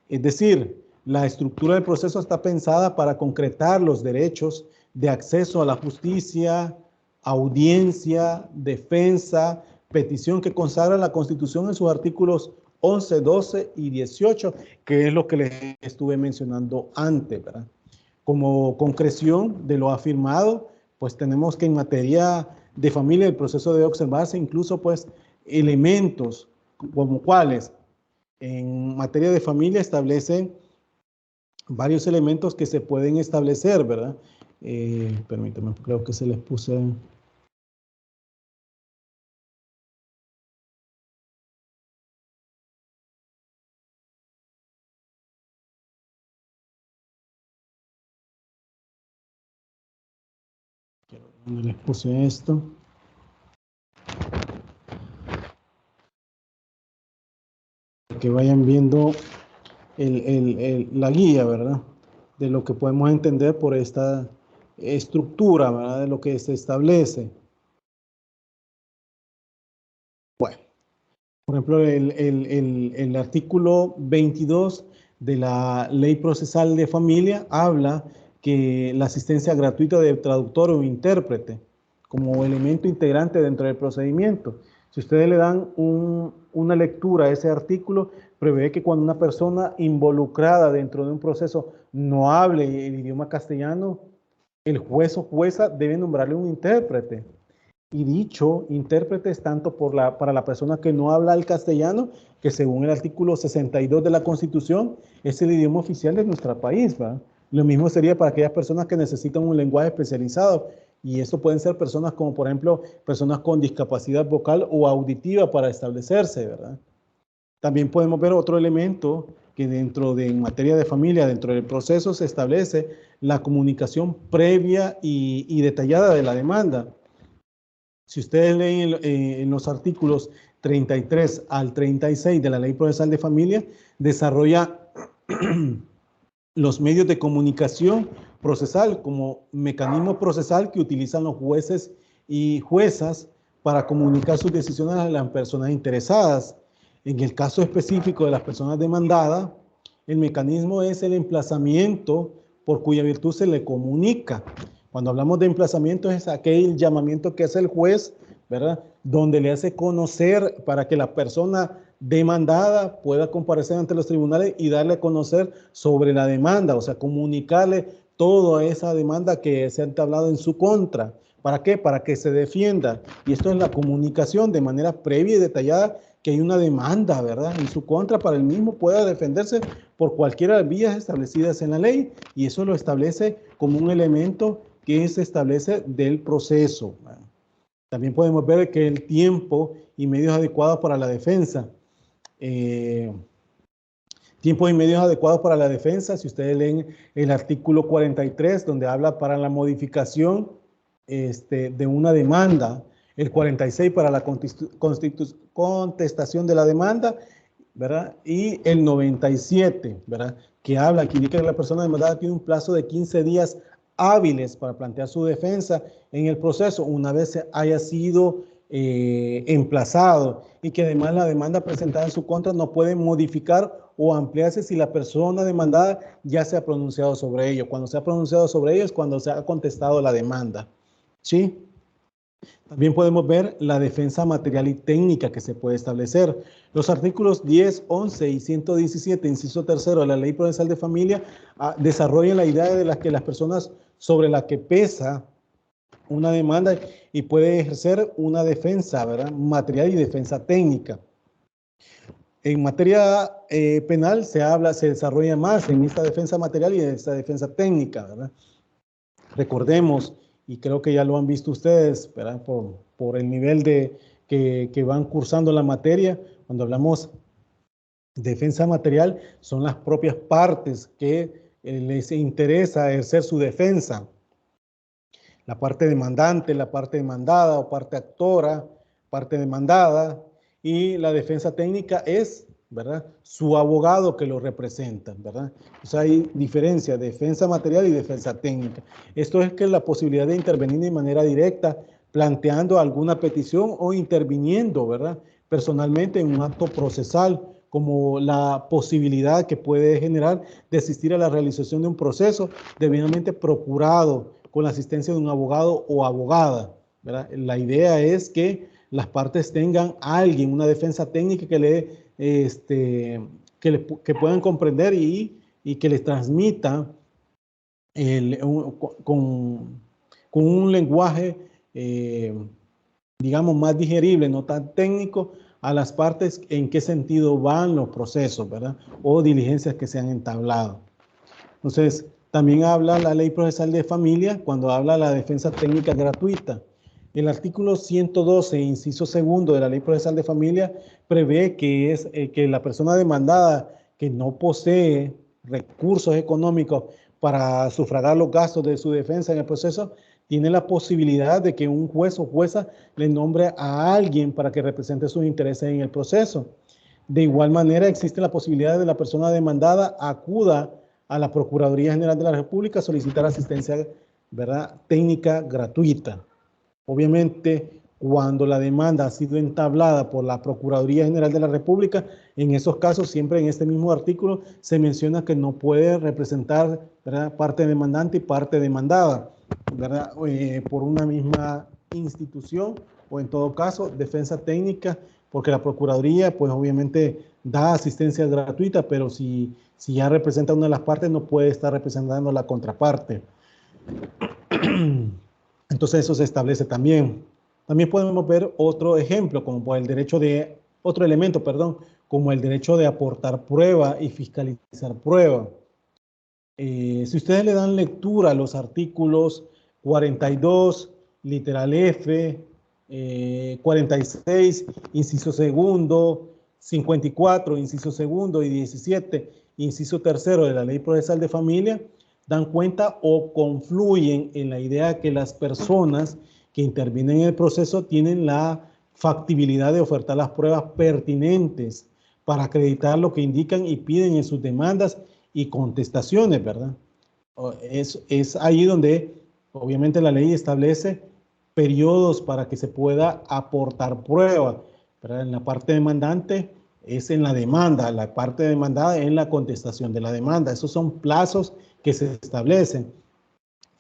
Es decir, la estructura del proceso está pensada para concretar los derechos de acceso a la justicia, audiencia, defensa, petición que consagra la Constitución en sus artículos 11, 12 y 18, que es lo que les estuve mencionando antes, ¿verdad? como concreción de lo afirmado, pues tenemos que en materia de familia el proceso debe observarse incluso pues elementos como cuáles. En materia de familia establecen varios elementos que se pueden establecer, ¿verdad? Permítanme, creo que se les puse... ¿Dónde les puse esto? Que vayan viendo la guía, ¿verdad? De lo que podemos entender por esta estructura, ¿verdad? De lo que se establece. Bueno, por ejemplo, el artículo 22 de la Ley Procesal de Familia habla que la asistencia gratuita de traductor o intérprete como elemento integrante dentro del procedimiento. Si ustedes le dan una lectura a ese artículo, prevé que cuando una persona involucrada dentro de un proceso no hable el idioma castellano, el juez o jueza debe nombrarle un intérprete. Y dicho intérprete es tanto para la persona que no habla el castellano, que según el artículo 62 de la Constitución es el idioma oficial de nuestro país, ¿verdad? Lo mismo sería para aquellas personas que necesitan un lenguaje especializado. Y eso pueden ser personas como, por ejemplo, personas con discapacidad vocal o auditiva para establecerse, ¿verdad? También podemos ver otro elemento que en materia de familia, dentro del proceso se establece la comunicación previa y detallada de la demanda. Si ustedes leen en los artículos 33 al 36 de la Ley Procesal de Familia, desarrolla los medios de comunicación procesal como mecanismo procesal que utilizan los jueces y juezas para comunicar sus decisiones a las personas interesadas. En el caso específico de las personas demandadas, el mecanismo es el emplazamiento por cuya virtud se le comunica. Cuando hablamos de emplazamiento es aquel llamamiento que hace el juez, ¿verdad? Donde le hace conocer para que la persona demandada pueda comparecer ante los tribunales y darle a conocer sobre la demanda, o sea, comunicarle toda esa demanda que se ha entablado en su contra. ¿Para qué? Para que se defienda. Y esto es la comunicación de manera previa y detallada que hay una demanda, ¿verdad? En su contra para el mismo pueda defenderse por cualquiera de las vías establecidas en la ley. Y eso lo establece como un elemento que se establece del proceso. También podemos ver que el tiempo y medios adecuados para la defensa. Tiempos y medios adecuados para la defensa, si ustedes leen el artículo 43, donde habla para la modificación de una demanda, el 46 para la contestación de la demanda, ¿verdad? Y el 97, ¿verdad? Que habla, que indica que la persona demandada tiene un plazo de 15 días hábiles para plantear su defensa en el proceso, una vez haya sido emplazado, y que además la demanda presentada en su contra no puede modificar o ampliarse si la persona demandada ya se ha pronunciado sobre ello. Cuando se ha pronunciado sobre ello es cuando se ha contestado la demanda. ¿Sí? También podemos ver la defensa material y técnica que se puede establecer. Los artículos 10, 11 y 117, inciso tercero de la Ley Procesal de Familia, desarrollan la idea de que las personas sobre las que pesa una demanda y puede ejercer una defensa, ¿verdad? Material y defensa técnica. En materia penal se desarrolla más en esta defensa material y en esta defensa técnica, ¿verdad? Recordemos, y creo que ya lo han visto ustedes, ¿verdad? Por el nivel que van cursando la materia, cuando hablamos de defensa material, son las propias partes que les interesa ejercer su defensa. La parte demandante, la parte demandada o parte actora, parte demandada, y la defensa técnica es, ¿verdad?, su abogado que lo representa, ¿verdad? O sea, hay diferencia de defensa material y defensa técnica. Esto es que la posibilidad de intervenir de manera directa, planteando alguna petición o interviniendo, ¿verdad?, personalmente en un acto procesal, como la posibilidad que puede generar de asistir a la realización de un proceso debidamente procurado con la asistencia de un abogado o abogada, ¿verdad? La idea es que las partes tengan a alguien, una defensa técnica que puedan comprender y que les transmita con un lenguaje, digamos, más digerible, no tan técnico, a las partes en qué sentido van los procesos, ¿verdad? O diligencias que se han entablado. Entonces, también habla la Ley Procesal de Familia cuando habla de la defensa técnica gratuita. El artículo 112, inciso segundo de la Ley Procesal de Familia prevé que la persona demandada que no posee recursos económicos para sufragar los gastos de su defensa en el proceso, tiene la posibilidad de que un juez o jueza le nombre a alguien para que represente sus intereses en el proceso. De igual manera, existe la posibilidad de la persona demandada acuda a la Procuraduría General de la República a solicitar asistencia, ¿verdad?, técnica gratuita. Obviamente, cuando la demanda ha sido entablada por la Procuraduría General de la República, en esos casos, siempre en este mismo artículo, se menciona que no puede representar, ¿verdad?, parte demandante y parte demandada, ¿verdad?, por una misma institución, o en todo caso, defensa técnica, porque la Procuraduría, pues obviamente da asistencia gratuita, pero si ya representa una de las partes, no puede estar representando la contraparte. Entonces eso se establece también. También podemos ver otro ejemplo, como el derecho de, otro elemento, perdón, como el derecho de aportar prueba y fiscalizar prueba. Si ustedes le dan lectura a los artículos 42, literal F, 46, inciso segundo, 54, inciso segundo y 17, inciso tercero de la Ley Procesal de Familia, dan cuenta o confluyen en la idea que las personas que intervienen en el proceso tienen la factibilidad de ofertar las pruebas pertinentes para acreditar lo que indican y piden en sus demandas y contestaciones, ¿verdad? Es ahí donde obviamente la ley establece periodos para que se pueda aportar prueba, ¿verdad? En la parte demandante es en la demanda, la parte demandada en la contestación de la demanda. Esos son plazos que se establecen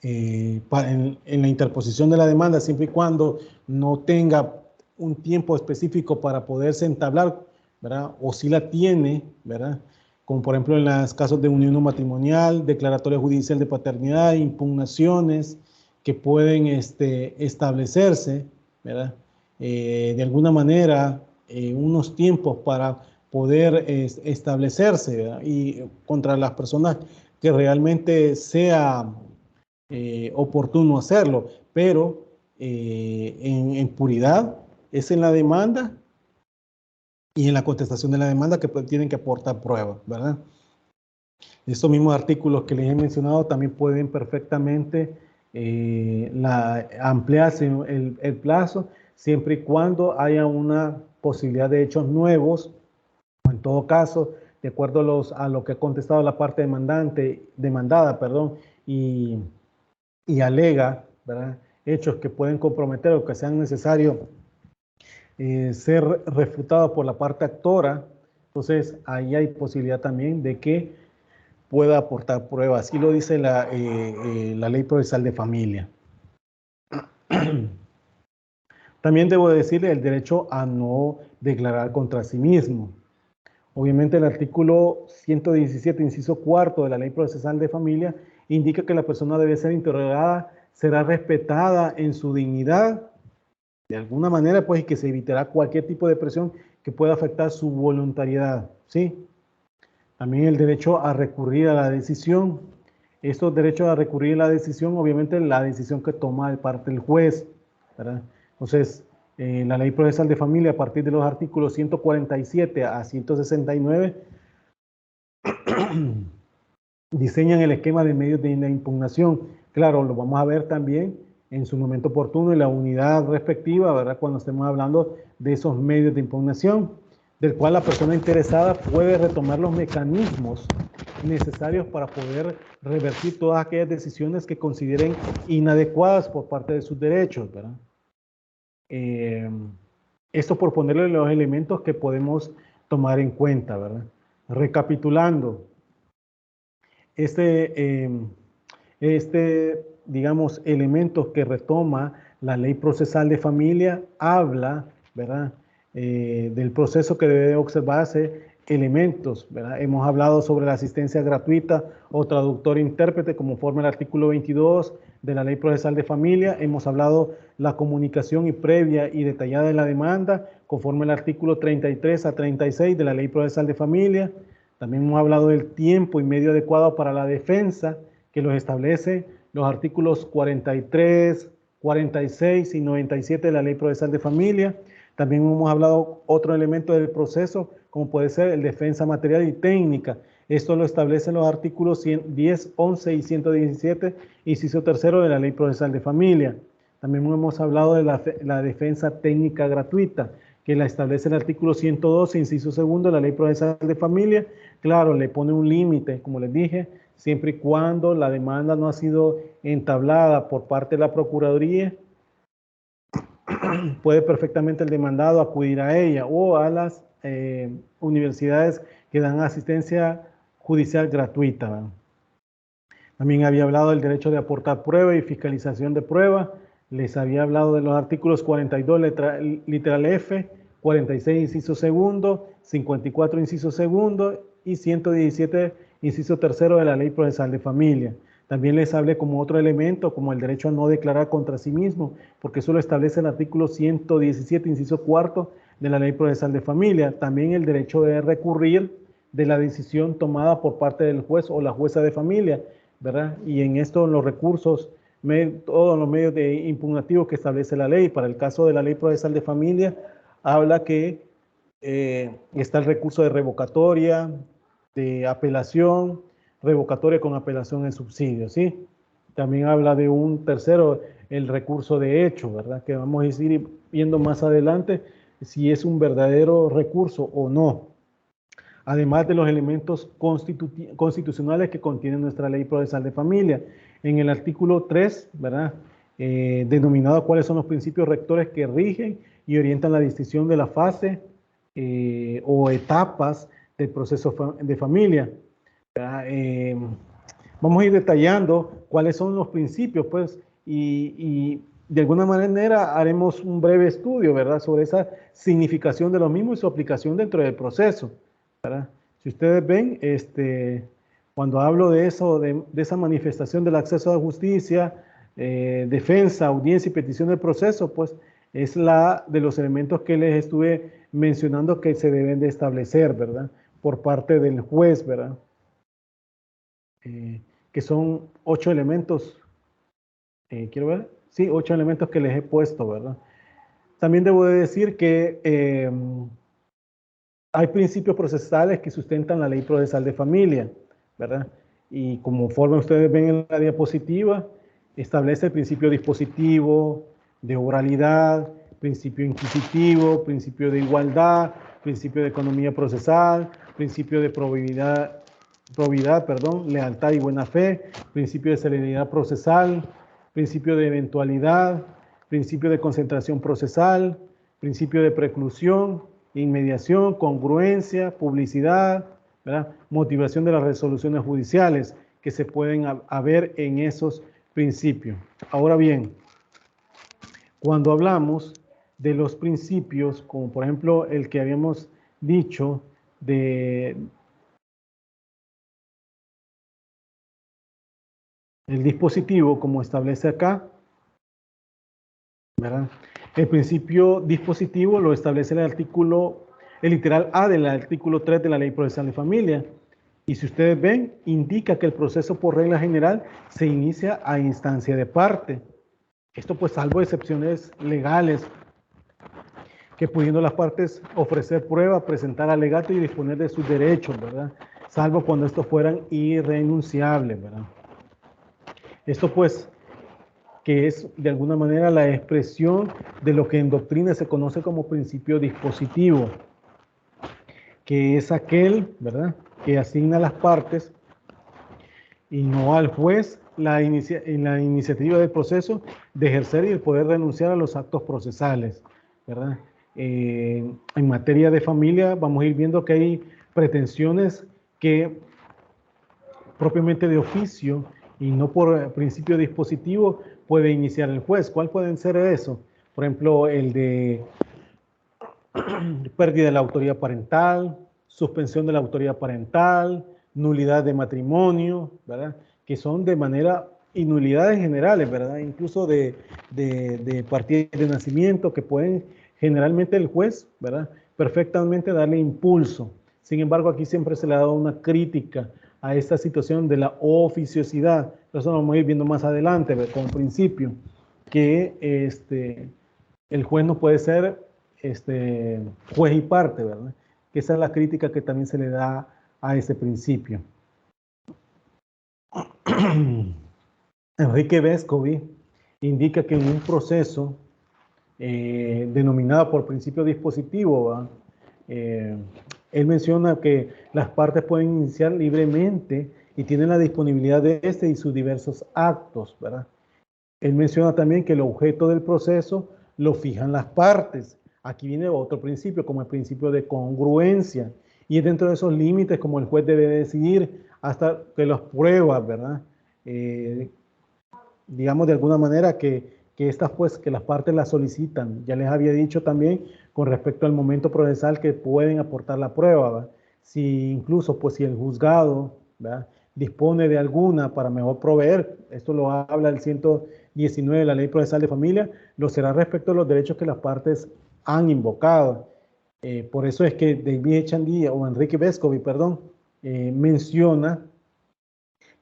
en la interposición de la demanda, siempre y cuando no tenga un tiempo específico para poderse entablar, ¿verdad? O si la tiene, ¿verdad? Como por ejemplo en los casos de unión matrimonial, declaratoria judicial de paternidad, impugnaciones que pueden establecerse, ¿verdad? De alguna manera, unos tiempos para poder establecerse, ¿verdad? Y contra las personas que realmente sea oportuno hacerlo, pero en puridad es en la demanda y en la contestación de la demanda que tienen que aportar pruebas, ¿verdad? Estos mismos artículos que les he mencionado también pueden perfectamente ampliarse el plazo siempre y cuando haya una posibilidad de hechos nuevos, o en todo caso, de acuerdo a lo que ha contestado la parte demandada, y alega, ¿verdad?, hechos que pueden comprometer o que sean necesarios ser refutados por la parte actora. Entonces ahí hay posibilidad también de que pueda aportar pruebas. Así lo dice la Ley Procesal de Familia. También debo decirle el derecho a no declarar contra sí mismo. Obviamente el artículo 117, inciso cuarto de la Ley Procesal de Familia indica que la persona debe ser interrogada, será respetada en su dignidad, de alguna manera, pues, y que se evitará cualquier tipo de presión que pueda afectar su voluntariedad, ¿sí? También el derecho a recurrir a la decisión. Estos derechos a recurrir a la decisión, obviamente la decisión que toma de parte del juez, ¿verdad? Entonces, la Ley Procesal de Familia, a partir de los artículos 147 a 169, diseñan el esquema de medios de la impugnación. Claro, lo vamos a ver también en su momento oportuno en la unidad respectiva, ¿verdad?, cuando estemos hablando de esos medios de impugnación, del cual la persona interesada puede retomar los mecanismos necesarios para poder revertir todas aquellas decisiones que consideren inadecuadas por parte de sus derechos, ¿verdad? Esto por ponerle los elementos que podemos tomar en cuenta, ¿verdad? Recapitulando, digamos, elementos que retoma la Ley Procesal de Familia habla, ¿verdad?, del proceso que debe observarse elementos, ¿verdad? Hemos hablado sobre la asistencia gratuita o traductor-intérprete conforme al artículo 22 de la Ley Procesal de Familia. Hemos hablado la comunicación y previa y detallada de la demanda conforme al artículo 33 a 36 de la Ley Procesal de Familia. También hemos hablado del tiempo y medio adecuado para la defensa, que los establece los artículos 43, 46 y 97 de la Ley Procesal de Familia. También hemos hablado otro elemento del proceso, como puede ser el defensa material y técnica. Esto lo establecen los artículos 10, 11 y 117, inciso tercero de la Ley Procesal de Familia. También hemos hablado de la defensa técnica gratuita, que la establece el artículo 112, inciso segundo de la Ley Procesal de Familia. Claro, le pone un límite, como les dije, siempre y cuando la demanda no ha sido entablada por parte de la Procuraduría, puede perfectamente el demandado acudir a ella o a las universidades que dan asistencia judicial gratuita, ¿verdad? También había hablado del derecho de aportar prueba y fiscalización de prueba. Les había hablado de los artículos 42, literal F, 46, inciso segundo, 54, inciso segundo y 117, inciso tercero de la Ley Procesal de Familia. También les hablé como otro elemento, como el derecho a no declarar contra sí mismo, porque eso lo establece el artículo 117, inciso cuarto de la Ley Procesal de Familia. También el derecho de recurrir de la decisión tomada por parte del juez o la jueza de familia, ¿verdad? Y en esto los recursos, todos los medios de impugnativos que establece la ley. Para el caso de la Ley Procesal de Familia, habla que está el recurso de revocatoria, de apelación, revocatoria con apelación en subsidio, ¿sí? También habla de un tercero, el recurso de hecho, ¿verdad? Que vamos a ir viendo más adelante si es un verdadero recurso o no. Además de los elementos constitucionales que contiene nuestra Ley Procesal de Familia. En el artículo 3, ¿verdad? Denominado cuáles son los principios rectores que rigen y orientan la distinción de la fase o etapas del proceso de familia. Vamos a ir detallando cuáles son los principios, pues, y de alguna manera haremos un breve estudio, ¿verdad?, sobre esa significación de los mismos y su aplicación dentro del proceso, ¿verdad? Si ustedes ven, cuando hablo de eso, de esa manifestación del acceso a la justicia, defensa, audiencia y petición del proceso, pues, es la de los elementos que les estuve mencionando que se deben de establecer, ¿verdad?, por parte del juez, ¿verdad?, que son 8 elementos, quiero ver, sí, 8 elementos que les he puesto, ¿verdad? También debo de decir que hay principios procesales que sustentan la Ley Procesal de Familia, ¿verdad? Y conforme ustedes ven en la diapositiva, establece el principio dispositivo, de oralidad, principio inquisitivo, principio de igualdad, principio de economía procesal, principio de probidad, lealtad y buena fe, principio de celeridad procesal, principio de eventualidad, principio de concentración procesal, principio de preclusión, inmediación, congruencia, publicidad, ¿verdad?, motivación de las resoluciones judiciales que se pueden haber en esos principios. Ahora bien, cuando hablamos de los principios, como por ejemplo el que habíamos dicho de el dispositivo, como establece acá, ¿verdad? El principio dispositivo lo establece el literal A del artículo 3 de la Ley Procesal de Familia. Y si ustedes ven, indica que el proceso por regla general se inicia a instancia de parte. Esto pues salvo excepciones legales, que pudiendo las partes ofrecer prueba, presentar alegato y disponer de sus derechos, ¿verdad? Salvo cuando estos fueran irrenunciables, ¿verdad? Esto pues que es de alguna manera la expresión de lo que en doctrina se conoce como principio dispositivo, que es aquel, ¿verdad?, que asigna a las partes y no al juez la iniciativa del proceso de ejercer y el poder renunciar a los actos procesales, ¿verdad? En materia de familia vamos a ir viendo que hay pretensiones que propiamente de oficio y no por principio dispositivo puede iniciar el juez. ¿Cuál pueden ser eso? Por ejemplo, el de pérdida de la autoridad parental, suspensión de la autoridad parental, nulidad de matrimonio, ¿verdad? Que son de manera, y nulidades generales, ¿verdad? Incluso de partida de nacimiento, que pueden generalmente el juez, ¿verdad? Perfectamente darle impulso. Sin embargo, aquí siempre se le ha dado una crítica a esta situación de la oficiosidad. Eso lo vamos a ir viendo más adelante, ¿verdad? Como principio, que el juez no puede ser juez y parte, ¿verdad? Que esa es la crítica que también se le da a ese principio. Enrique Vescovi indica que en un proceso denominado por principio dispositivo, él menciona que las partes pueden iniciar libremente y tienen la disponibilidad de y sus diversos actos, ¿verdad? Él menciona también que el objeto del proceso lo fijan las partes. Aquí viene otro principio, como el principio de congruencia. Y es dentro de esos límites como el juez debe decidir hasta que las pruebas, ¿verdad? Digamos de alguna manera que estas pues que las partes las solicitan. Ya les había dicho también con respecto al momento procesal que pueden aportar la prueba, ¿verdad? Si incluso pues si el juzgado, ¿verdad?, dispone de alguna para mejor proveer, esto lo habla el 119 de la Ley Procesal de Familia, lo será respecto a los derechos que las partes han invocado. Por eso es que David Echandía, o Enrique Vescovi, perdón, menciona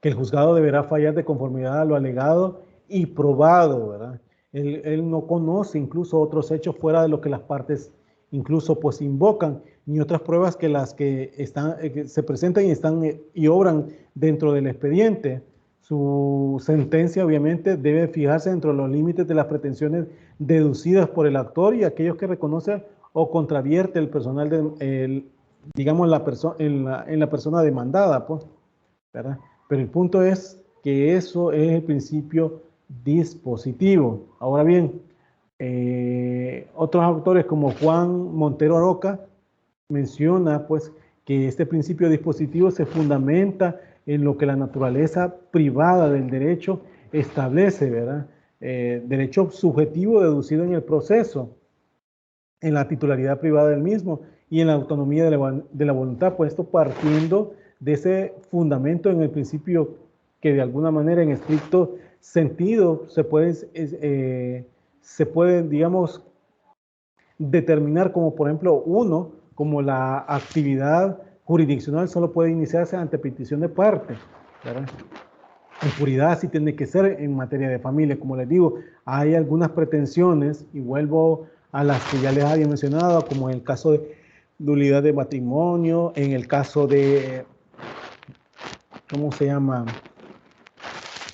que el juzgado deberá fallar de conformidad a lo alegado y probado, ¿verdad? Él no conoce incluso otros hechos fuera de lo que las partes incluso pues invocan, ni otras pruebas que las que están, que se presentan y obran dentro del expediente. Su sentencia obviamente debe fijarse dentro de los límites de las pretensiones deducidas por el actor y aquellos que reconoce o contravierte el personal digamos en la persona demandada, pues, ¿verdad? Pero el punto es que eso es el principio dispositivo. Ahora bien, otros autores como Juan Montero Aroca menciona pues que este principio dispositivo se fundamenta en lo que la naturaleza privada del derecho establece, ¿verdad? Derecho subjetivo deducido en el proceso, en la titularidad privada del mismo y en la autonomía de la voluntad, pues esto partiendo de ese fundamento en el principio que de alguna manera en estricto sentido se puede, digamos, determinar como, por ejemplo, como la actividad jurisdiccional solo puede iniciarse ante petición de parte, ¿verdad? En puridad sí tiene que ser en materia de familia. Como les digo, hay algunas pretensiones, y vuelvo a las que ya les había mencionado, como en el caso de nulidad de matrimonio, en el caso de, ¿cómo se llama?,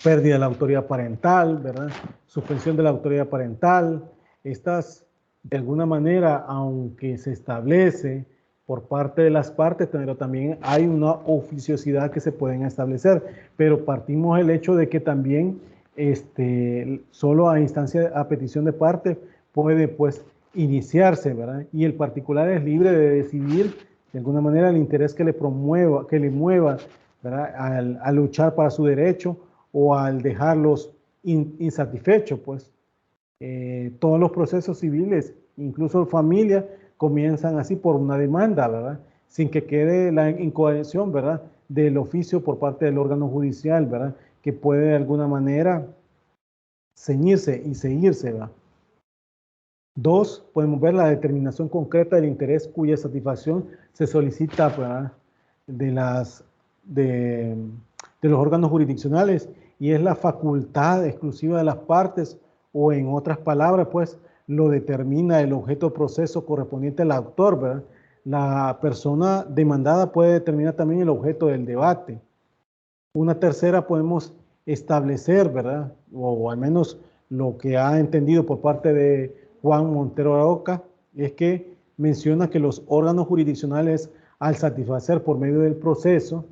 pérdida de la autoridad parental, ¿verdad? Suspensión de la autoridad parental. Estas, de alguna manera, aunque se establece por parte de las partes, pero también hay una oficiosidad que se pueden establecer. Pero partimos del hecho de que también solo a petición de parte puede, pues, iniciarse, ¿verdad? Y el particular es libre de decidir, de alguna manera, el interés que le mueva, ¿verdad?, a luchar para su derecho o al dejarlos insatisfechos, pues. Todos los procesos civiles, incluso familia, comienzan así por una demanda, ¿verdad?, sin que quede la incoherencia, ¿verdad?, del oficio por parte del órgano judicial, ¿verdad?, que puede de alguna manera ceñirse y seguirse, ¿verdad? 2, podemos ver la determinación concreta del interés cuya satisfacción se solicita, ¿verdad?, de los órganos jurisdiccionales, y es la facultad exclusiva de las partes, o en otras palabras, pues, lo determina el objeto de proceso correspondiente al autor, ¿verdad? La persona demandada puede determinar también el objeto del debate. Una tercera podemos establecer, ¿verdad?, o al menos lo que ha entendido por parte de Juan Montero Aroca, es que menciona que los órganos jurisdiccionales, al satisfacer por medio del proceso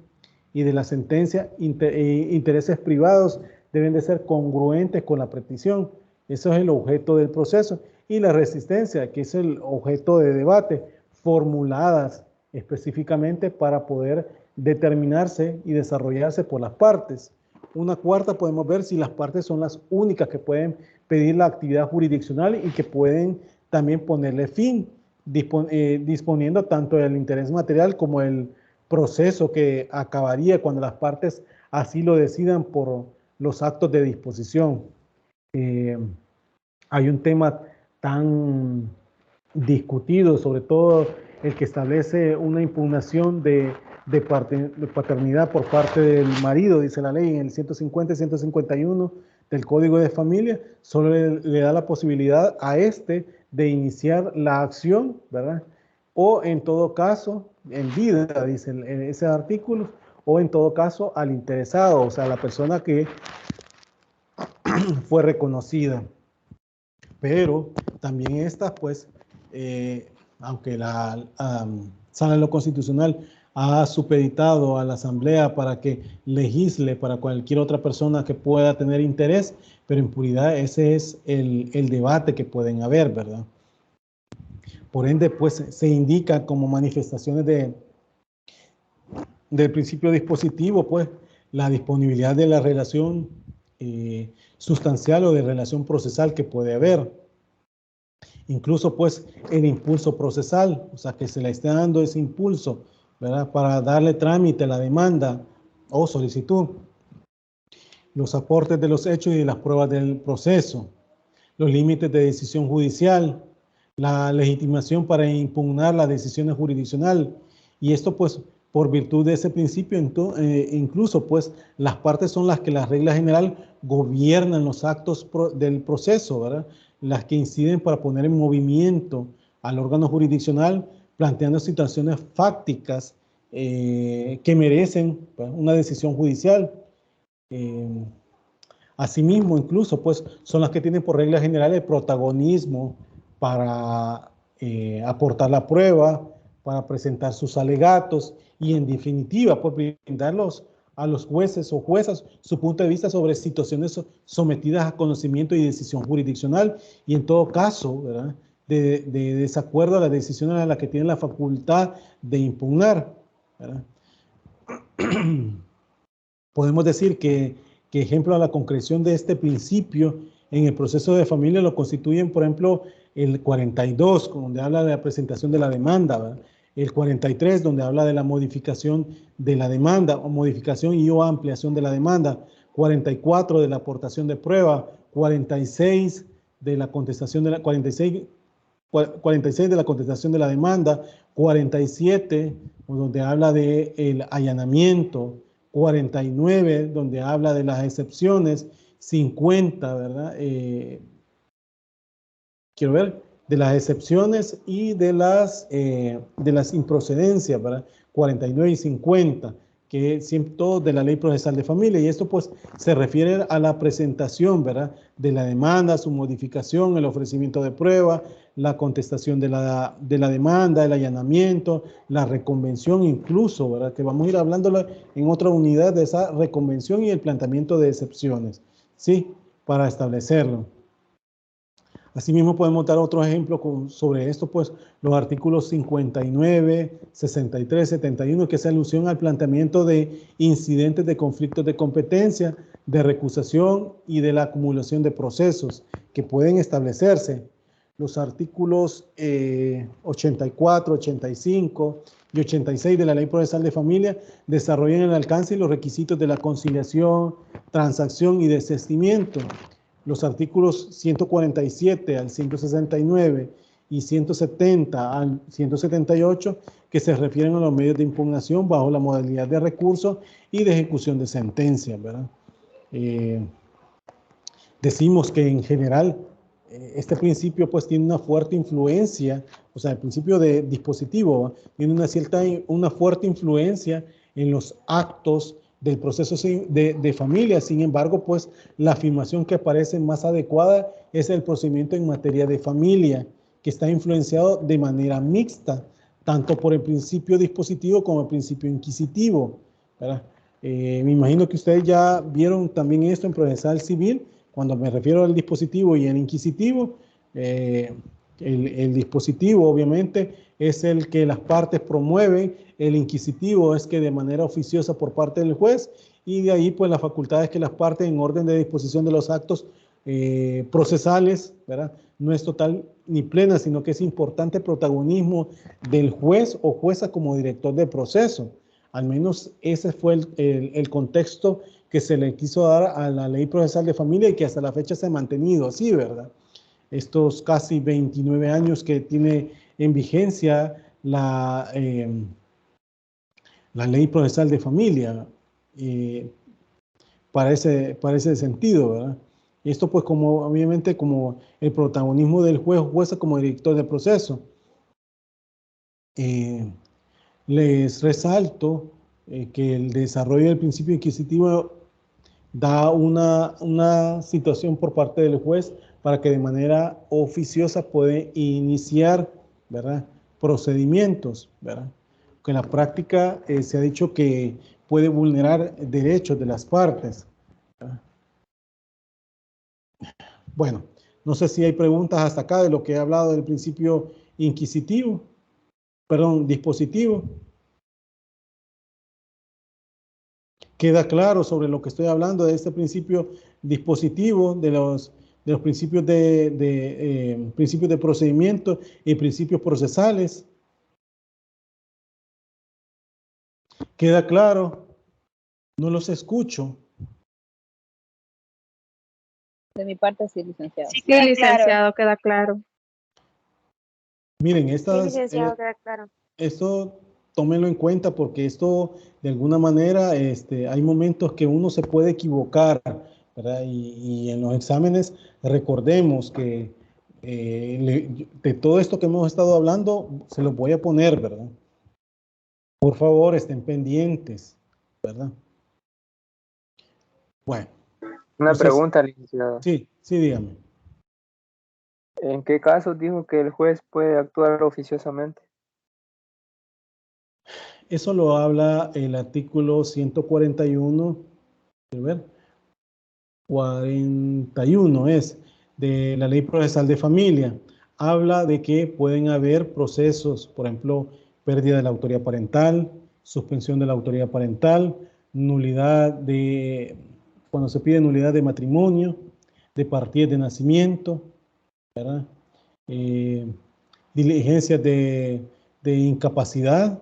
y de la sentencia intereses privados, deben de ser congruentes con la petición. Eso es el objeto del proceso. Y la resistencia, que es el objeto de debate, formuladas específicamente para poder determinarse y desarrollarse por las partes. Una cuarta, podemos ver si las partes son las únicas que pueden pedir la actividad jurisdiccional y que pueden también ponerle fin. disponiendo tanto del interés material como el proceso que acabaría cuando las partes así lo decidan por los actos de disposición. Hay un tema tan discutido, sobre todo el que establece una impugnación de paternidad por parte del marido, dice la ley en el 150 y 151 del Código de Familia, solo le da la posibilidad a este de iniciar la acción, ¿verdad? O en todo caso, en vida, dice ese artículo, o en todo caso al interesado, o sea, la persona que fue reconocida. Pero también esta, pues, aunque la Sala de lo Constitucional ha supeditado a la Asamblea para que legisle para cualquier otra persona que pueda tener interés, pero en puridad ese es el debate que pueden haber, ¿verdad? Por ende, pues, se indica como manifestaciones del principio dispositivo, pues, la disponibilidad de la relación sustancial o de relación procesal que puede haber. Incluso, pues, el impulso procesal, o sea, que se le esté dando ese impulso, ¿verdad? Para darle trámite a la demanda o solicitud. Los aportes de los hechos y de las pruebas del proceso. Los límites de decisión judicial. La legitimación para impugnar las decisiones jurisdiccionales. Y esto, pues, por virtud de ese principio, incluso, pues, las partes son las que la regla general gobiernan los actos del proceso, ¿verdad? Las que inciden para poner en movimiento al órgano jurisdiccional, planteando situaciones fácticas que merecen, pues, una decisión judicial. Asimismo, incluso, pues, son las que tienen por regla general el protagonismo para aportar la prueba, para presentar sus alegatos y, en definitiva, por brindarlos a los jueces o juezas su punto de vista sobre situaciones sometidas a conocimiento y decisión jurisdiccional, y en todo caso, ¿verdad?, de desacuerdo a las decisiones a las que tienen la facultad de impugnar, ¿verdad? Podemos decir que ejemplo a la concreción de este principio en el proceso de familia lo constituyen, por ejemplo, el 42, donde habla de la presentación de la demanda, ¿verdad? El 43, donde habla de la modificación de la demanda, o modificación y o ampliación de la demanda. 44, de la aportación de prueba. 46, de la contestación de la 46 de la contestación de la demanda. 47, donde habla de el allanamiento. 49, donde habla de las excepciones. 50, ¿verdad? Quiero ver, de las excepciones y de las improcedencias, ¿verdad? 49 y 50, que siempre todo de la Ley Procesal de Familia, y esto, pues, se refiere a la presentación, ¿verdad?, de la demanda, su modificación, el ofrecimiento de prueba, la contestación de la demanda, el allanamiento, la reconvención incluso, ¿verdad?, que vamos a ir hablando en otra unidad de esa reconvención y el planteamiento de excepciones, ¿sí?, para establecerlo. Asimismo, podemos dar otro ejemplo sobre esto, pues, los artículos 59, 63, 71, que hace alusión al planteamiento de incidentes de conflictos de competencia, de recusación y de la acumulación de procesos que pueden establecerse. Los artículos 84, 85 y 86 de la Ley Procesal de Familia desarrollan el alcance y los requisitos de la conciliación, transacción y desistimiento. Los artículos 147 al 169 y 170 al 178, que se refieren a los medios de impugnación bajo la modalidad de recurso y de ejecución de sentencias, ¿verdad? Decimos que en general este principio, pues, tiene una fuerte influencia, o sea, el principio de dispositivo, ¿va?, tiene una fuerte influencia en los actos del proceso de familia. Sin embargo, pues, la afirmación que parece más adecuada es el procedimiento en materia de familia, que está influenciado de manera mixta, tanto por el principio dispositivo como el principio inquisitivo, ¿verdad? Me imagino que ustedes ya vieron también esto en procesal civil. Cuando me refiero al dispositivo y al inquisitivo, el dispositivo, obviamente, es el que las partes promueven. El inquisitivo es que de manera oficiosa por parte del juez, y de ahí, pues, la facultad es que las partes, en orden de disposición de los actos procesales, ¿verdad?, no es total ni plena, sino que es importante el protagonismo del juez o jueza como director del proceso. Al menos ese fue el contexto que se le quiso dar a la ley procesal de familia y que hasta la fecha se ha mantenido así, ¿verdad? Estos casi 29 años que tiene en vigencia la ley procesal de familia, para ese sentido, ¿verdad? Y esto pues como obviamente como el protagonismo del juez o jueza como director del proceso. Les resalto que el desarrollo del principio inquisitivo da una situación por parte del juez para que de manera oficiosa puede iniciar, ¿verdad?, procedimientos, ¿verdad? Que en la práctica se ha dicho que puede vulnerar derechos de las partes, ¿verdad? Bueno, no sé si hay preguntas hasta acá de lo que he hablado del principio inquisitivo, perdón, dispositivo. ¿Queda claro sobre lo que estoy hablando de este principio dispositivo, de los principios principios de procedimiento y principios procesales? ¿Queda claro? No los escucho. De mi parte, sí, licenciado. Sí, licenciado, queda claro. Miren, Sí, licenciado, queda claro. esto tómenlo en cuenta porque esto de alguna manera hay momentos que uno se puede equivocar, ¿verdad? Y en los exámenes recordemos que de todo esto que hemos estado hablando se los voy a poner, ¿verdad? Por favor, estén pendientes, ¿verdad? Bueno. Una pregunta, licenciado. Sí, dígame. ¿En qué casos dijo que el juez puede actuar oficiosamente? Eso lo habla el artículo 141, a ver, 41 es, de la Ley Procesal de Familia. Habla de que pueden haber procesos, por ejemplo, pérdida de la autoridad parental, suspensión de la autoridad parental, cuando se pide nulidad de matrimonio, de partida de nacimiento, ¿verdad? Diligencias de incapacidad.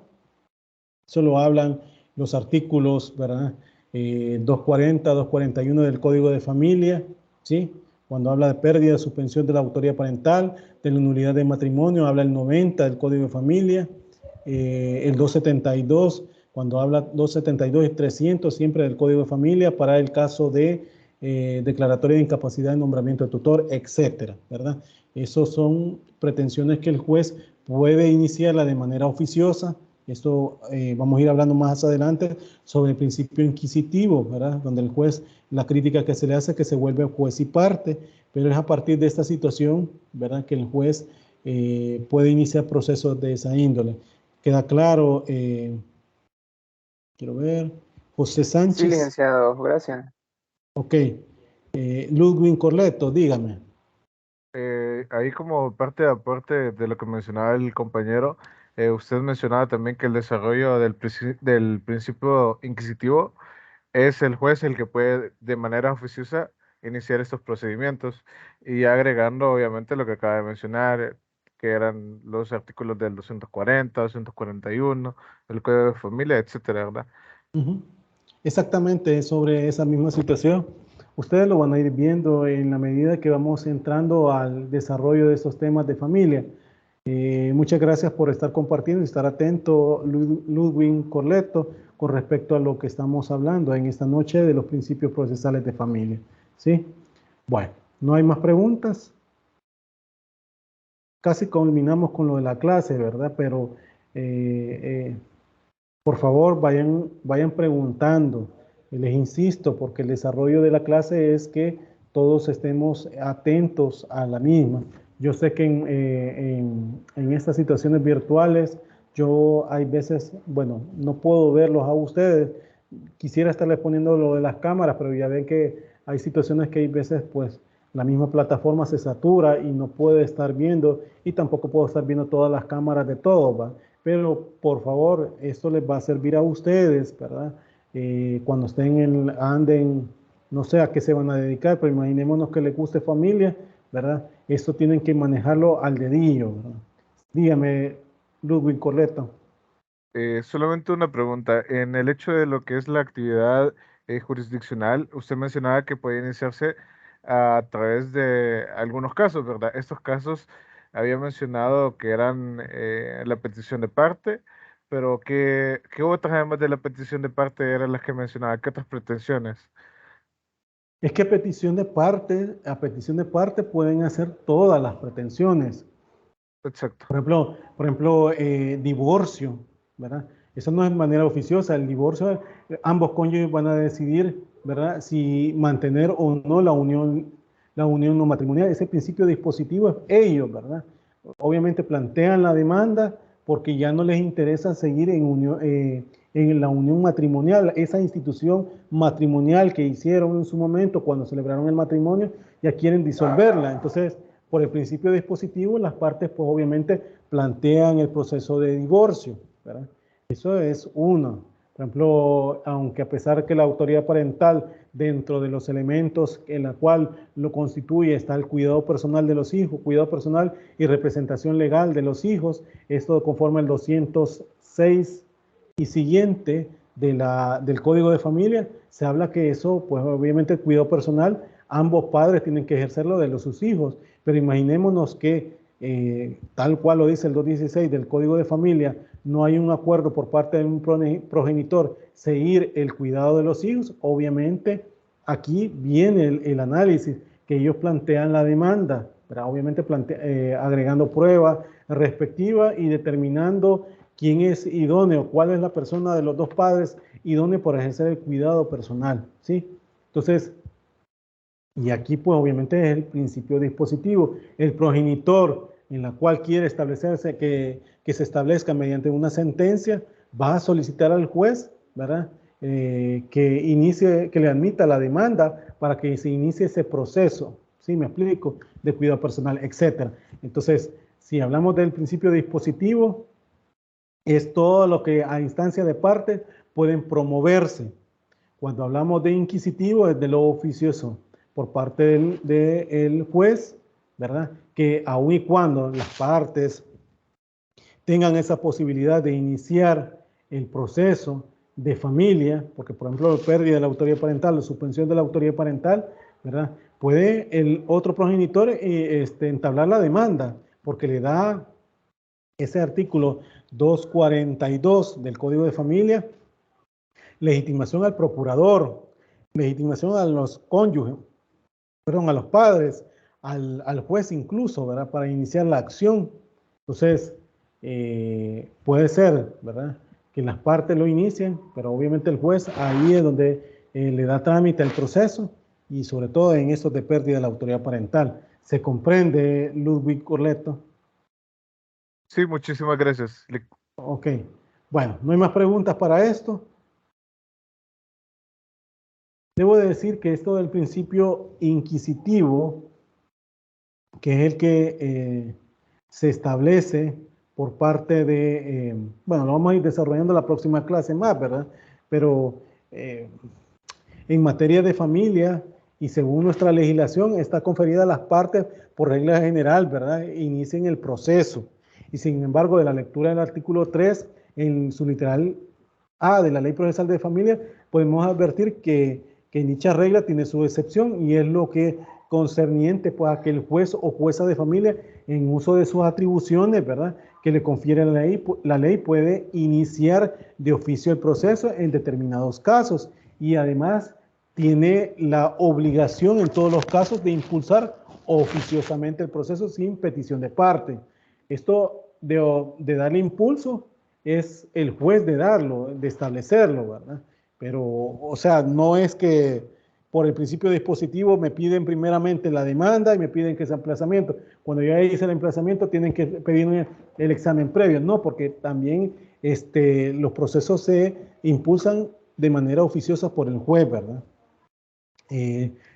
Solo hablan los artículos, ¿verdad? 240, 241 del Código de Familia, ¿sí? Cuando habla de pérdida, suspensión de la autoridad parental, de la nulidad de matrimonio, habla el 90 del Código de Familia, el 272, cuando habla 272 y 300 siempre del Código de Familia para el caso de declaratoria de incapacidad de nombramiento de tutor, etcétera, ¿verdad? Esos son pretensiones que el juez puede iniciarla de manera oficiosa. Esto vamos a ir hablando más adelante sobre el principio inquisitivo, ¿verdad? Donde el juez, la crítica que se le hace es que se vuelve juez y parte, pero es a partir de esta situación, ¿verdad?, que el juez puede iniciar procesos de esa índole. ¿Queda claro? Quiero ver. José Sánchez. Sí, licenciado, gracias. Ok. Ludwig Corleto, dígame. Ahí como parte de aporte de lo que mencionaba el compañero, usted mencionaba también que el desarrollo del principio inquisitivo es el juez el que puede de manera oficiosa iniciar estos procedimientos y agregando obviamente lo que acaba de mencionar, que eran los artículos del 240, 241, del Código de Familia, etcétera, ¿verdad? Exactamente sobre esa misma situación. Ustedes lo van a ir viendo en la medida que vamos entrando al desarrollo de estos temas de familia. Muchas gracias por estar compartiendo y estar atento, Ludwig Corleto, con respecto a lo que estamos hablando en esta noche de los principios procesales de familia. ¿Sí? Bueno, ¿no hay más preguntas? Casi culminamos con lo de la clase, ¿verdad? Pero por favor vayan preguntando. Les insisto, porque el desarrollo de la clase es que todos estemos atentos a la misma. Yo sé que en estas situaciones virtuales, yo hay veces, bueno, no puedo verlos a ustedes. Quisiera estarles poniendo lo de las cámaras, pero ya ven que hay situaciones que hay veces, pues, la misma plataforma se satura y no puede estar viendo, y tampoco puedo estar viendo todas las cámaras de todos, ¿va? Pero, por favor, esto les va a servir a ustedes, ¿verdad? Cuando anden, no sé a qué se van a dedicar, pero imaginémonos que les guste familia, ¿verdad? Esto tienen que manejarlo al dedillo, ¿verdad? Dígame, Ludwig Corleto. Solamente una pregunta. En el hecho de lo que es la actividad jurisdiccional, usted mencionaba que puede iniciarse a través de algunos casos, ¿verdad? Estos casos había mencionado que eran la petición de parte, pero ¿qué otras además de la petición de parte eran las que mencionaba? ¿Qué otras pretensiones? Es que a petición de parte pueden hacer todas las pretensiones. Exacto. Por ejemplo, divorcio, ¿verdad? Eso no es de manera oficiosa. El divorcio, ambos cónyuges van a decidir, ¿verdad?, si mantener o no la unión no matrimonial. Ese principio dispositivo es ellos, ¿verdad? Obviamente plantean la demanda porque ya no les interesa seguir en la unión matrimonial, esa institución matrimonial que hicieron en su momento cuando celebraron el matrimonio, ya quieren disolverla. Entonces, por el principio dispositivo, las partes pues obviamente plantean el proceso de divorcio, ¿verdad? Eso es uno. Por ejemplo, aunque a pesar que la autoridad parental, dentro de los elementos en la cual lo constituye, está el cuidado personal de los hijos, cuidado personal y representación legal de los hijos, esto conforme al 206 y siguiente del Código de Familia, se habla que eso, pues obviamente el cuidado personal, ambos padres tienen que ejercerlo de sus hijos, pero imaginémonos que tal cual lo dice el 216 del Código de Familia, no hay un acuerdo por parte de un progenitor seguir el cuidado de los hijos. Obviamente aquí viene el análisis que ellos plantean la demanda, ¿verdad? Obviamente agregando pruebas respectivas y determinando quién es idóneo, cuál es la persona de los dos padres idóneo para ejercer el cuidado personal, ¿sí? Entonces, y aquí pues obviamente es el principio dispositivo. El progenitor en la cual quiere establecerse, que se establezca mediante una sentencia, va a solicitar al juez, ¿verdad?, que le admita la demanda para que se inicie ese proceso, ¿sí? Me explico, de cuidado personal, etcétera. Entonces, si hablamos del principio dispositivo, es todo lo que a instancia de parte pueden promoverse. Cuando hablamos de inquisitivo, es de lo oficioso por parte del juez, ¿verdad? Que aun y cuando las partes tengan esa posibilidad de iniciar el proceso de familia, porque por ejemplo pérdida de la autoridad parental o suspensión de la autoridad parental, ¿verdad?, puede el otro progenitor entablar la demanda, porque le da ese artículo 242 del Código de Familia, legitimación al procurador, legitimación a los cónyuges, a los padres, al juez incluso, ¿verdad?, para iniciar la acción. Entonces, puede ser, ¿verdad?, que las partes lo inicien, pero obviamente el juez ahí es donde le da trámite al proceso y sobre todo en esos de pérdida de la autoridad parental. ¿Se comprende, Ludwig Corleto? Sí, muchísimas gracias. Ok. Bueno, no hay más preguntas para esto. Debo de decir que esto del principio inquisitivo, que es el que se establece por parte de, bueno, lo vamos a ir desarrollando la próxima clase más, ¿verdad? Pero en materia de familia y según nuestra legislación está conferida a las partes por regla general, ¿verdad? Inicien el proceso. Y sin embargo, de la lectura del artículo 3, en su literal A de la Ley Procesal de Familia, podemos advertir que dicha regla tiene su excepción y es lo que concerniente pues, a que el juez o jueza de familia, en uso de sus atribuciones, ¿verdad?, que le confiere la ley puede iniciar de oficio el proceso en determinados casos y además tiene la obligación en todos los casos de impulsar oficiosamente el proceso sin petición de parte. Esto de darle impulso es el juez de darlo, de establecerlo, ¿verdad? Pero, o sea, no es que por el principio dispositivo me piden primeramente la demanda y me piden que sea emplazamiento. Cuando ya hice el emplazamiento tienen que pedirme el examen previo. No, porque también los procesos se impulsan de manera oficiosa por el juez, ¿verdad?